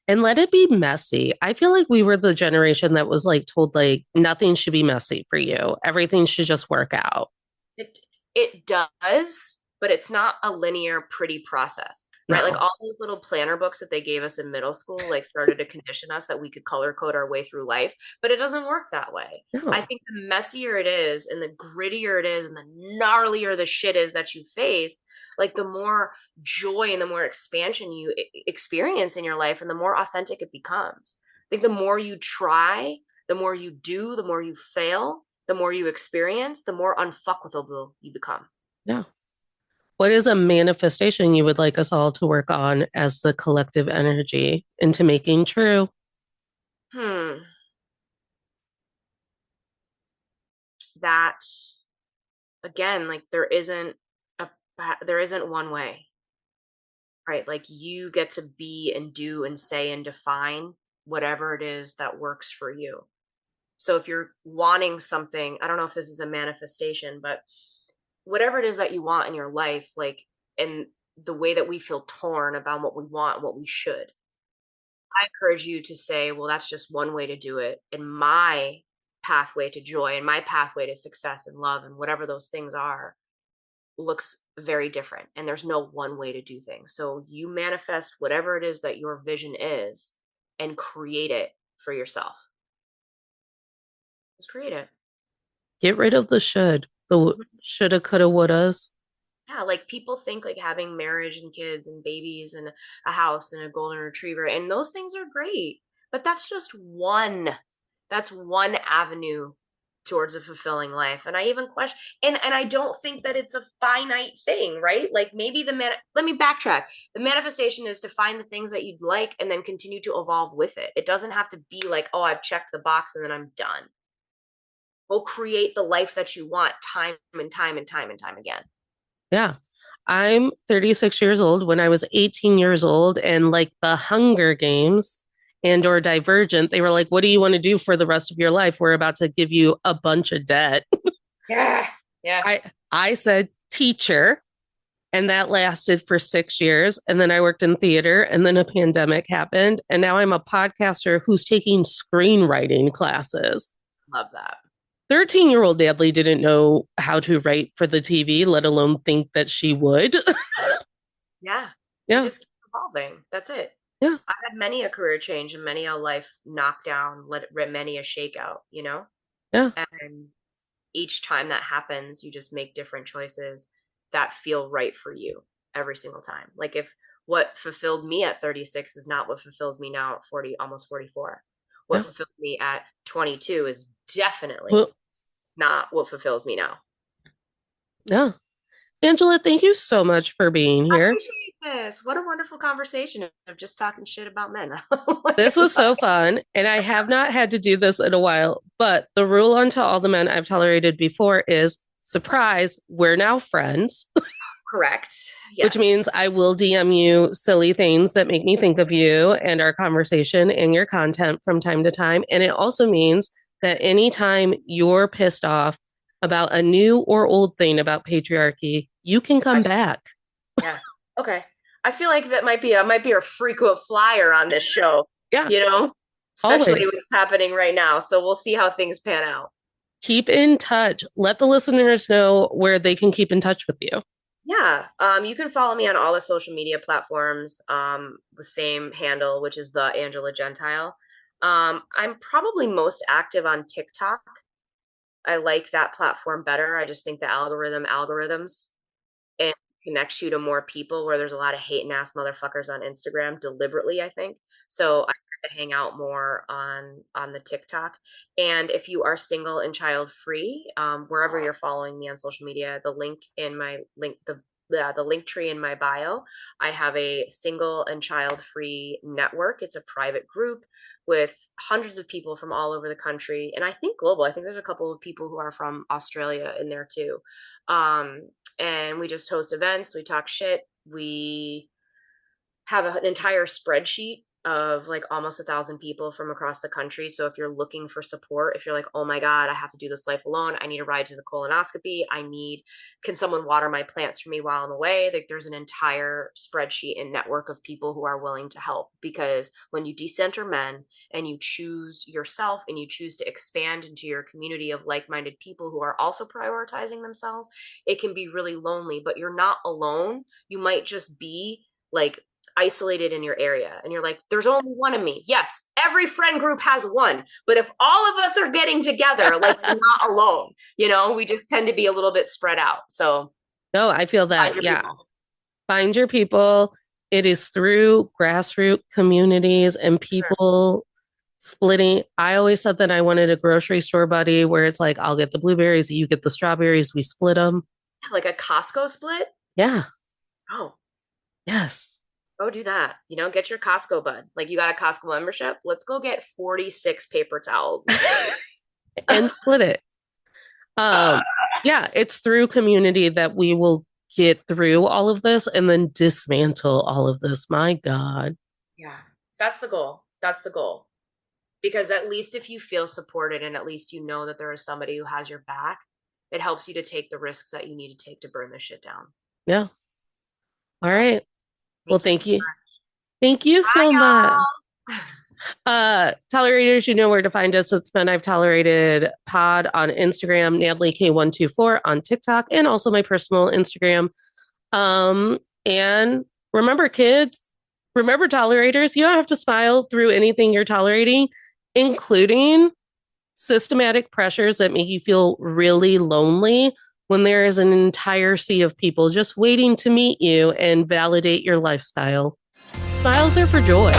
S1: And let it be messy. I feel like we were the generation that was like told like nothing should be messy for you. Everything should just work out.
S2: It it does, but it's not a linear, pretty process, right? Like
S1: No.
S2: all those little planner books that they gave us in middle school, like started to condition us that we could color code our way through life, but it doesn't work that way. I
S1: No.
S2: think the messier it is, and the grittier it is, and the gnarlier the shit is that you face, like the more joy and the more expansion you experience in your life, and the more authentic it becomes. I think the more you try, the more you do, the more you fail, the more you experience, the more unfuckable you become.
S1: No. What is a manifestation you would like us all to work on as the collective energy into making true?
S2: Hmm. That again, like a there isn't one way, right? Like you get to be and do and say and define whatever it is that works for you. So if you're wanting something, I don't know if this is a manifestation, but whatever it is that you want in your life, like in the way that we feel torn about what we want, what we should, I encourage you to say, well, that's just one way to do it. And my pathway to joy and my pathway to success and love and whatever those things are looks very different. And there's no one way to do things. So you manifest whatever it is that your vision is and create it for yourself. Just create it.
S1: Get rid of the should, the
S2: Mhm.
S1: shoulda, coulda, wouldas.
S2: Yeah, like people think like having marriage and kids and babies and a house and a golden retriever, and those things are great, but that's one avenue towards a fulfilling life. And I even question, and I don't think that it's a finite thing, right? Like maybe let me backtrack. The manifestation is to find the things that you'd like and then continue to evolve with it. It doesn't have to be like, oh, I've checked the box and then I'm done. Go create the life that you want time and time and time and time again.
S1: Yeah. I'm 36 years old. When I was 18 years old and like the Hunger Games and or Divergent, they were like, what do you want to do for the rest of your life? We're about to give you a bunch of debt.
S2: Yeah. Yeah.
S1: I I said teacher, and that lasted for 6 years. And then I worked in theater, and then a pandemic happened. And now I'm a podcaster who's taking screenwriting classes.
S2: Love that.
S1: 13-year-old Natalie didn't know how to write for the TV, let alone think that she would.
S2: Yeah. You
S1: Yeah.
S2: just keep evolving. That's it.
S1: Yeah.
S2: I've had many a career change and many a life knockdown, many a shakeout,
S1: Yeah.
S2: And each time that happens, you just make different choices that feel right for you every single time. Like if what fulfilled me at 36 is not what fulfills me now at 40, almost 44. What
S1: Yeah.
S2: fulfilled me at 22 is definitely
S1: Well,
S2: not what fulfills me now.
S1: yeah. Angela, thank you so much for being
S2: I
S1: here.
S2: appreciate this. What a wonderful conversation of just talking shit about men.
S1: This was so fun, and I have not had to do this in a while. But the rule unto all the men I've tolerated before is surprise, we're now friends,
S2: Correct.
S1: which
S2: Yes.
S1: means I will DM you silly things that make me think of you and our conversation and your content from time to time. And it also means that anytime you're pissed off about a new or old thing about patriarchy, you can come back.
S2: Yeah. Okay. I feel like that might be a frequent flyer on this show,
S1: Yeah,
S2: you know, especially
S1: always.
S2: what's happening right now. So we'll see how things pan out.
S1: Keep in touch. Let the listeners know where they can keep in touch with you.
S2: Yeah. You can follow me on all the social media platforms, the same handle, which is the Angela Gentile. I'm probably most active on TikTok. I like that platform better. I just think the algorithms and connects you to more people where there's a lot of hating ass motherfuckers on Instagram deliberately, I think. So I tend to hang out more on the TikTok. And if you are single and child free, wherever you're following me on social media, the link in my link the link tree in my bio, I have a single and child free network. It's a private group with hundreds of people from all over the country, and I think global. I think there's a couple of people who are from Australia in there too. Um, and we just host events, we talk shit, we have an entire spreadsheet of like almost 1,000 people from across the country. So if you're looking for support, if you're like, oh my God, I have to do this life alone, I need a ride to the colonoscopy, can someone water my plants for me while I'm away? Like there's an entire spreadsheet and network of people who are willing to help, because when you decenter men and you choose yourself and you choose to expand into your community of like-minded people who are also prioritizing themselves, it can be really lonely, but you're not alone. You might just be like isolated in your area and you're like, there's only one of me. Yes, every friend group has one, but if all of us are getting together, like we're not alone, we just tend to be a little bit spread out. So
S1: No, I feel that. Yeah. People. Find your people. It is through grassroots communities and people splitting. I always said that I wanted a grocery store buddy where it's like, I'll get the blueberries, you get the strawberries, we split them.
S2: Like a Costco split?
S1: Yeah.
S2: Oh,
S1: yes.
S2: Go do that. Get your Costco bud. Like you got a Costco membership. Let's go get 46 paper towels
S1: and split it. Yeah, it's through community that we will get through all of this and then dismantle all of this. My God.
S2: Yeah, that's the goal. That's the goal. Because at least if you feel supported and at least you know that there is somebody who has your back, it helps you to take the risks that you need to take to burn this shit down.
S1: Yeah. All right. Well, thank you. Thank you so much. Tolerators, you know where to find us. It's Men I've Tolerated Pod on Instagram, Natalie K124 on TikTok, and also my personal Instagram. And remember, kids, remember, tolerators, you don't have to smile through anything you're tolerating, including systematic pressures that make you feel really lonely when there is an entire sea of people just waiting to meet you and validate your lifestyle. Smiles are for joy.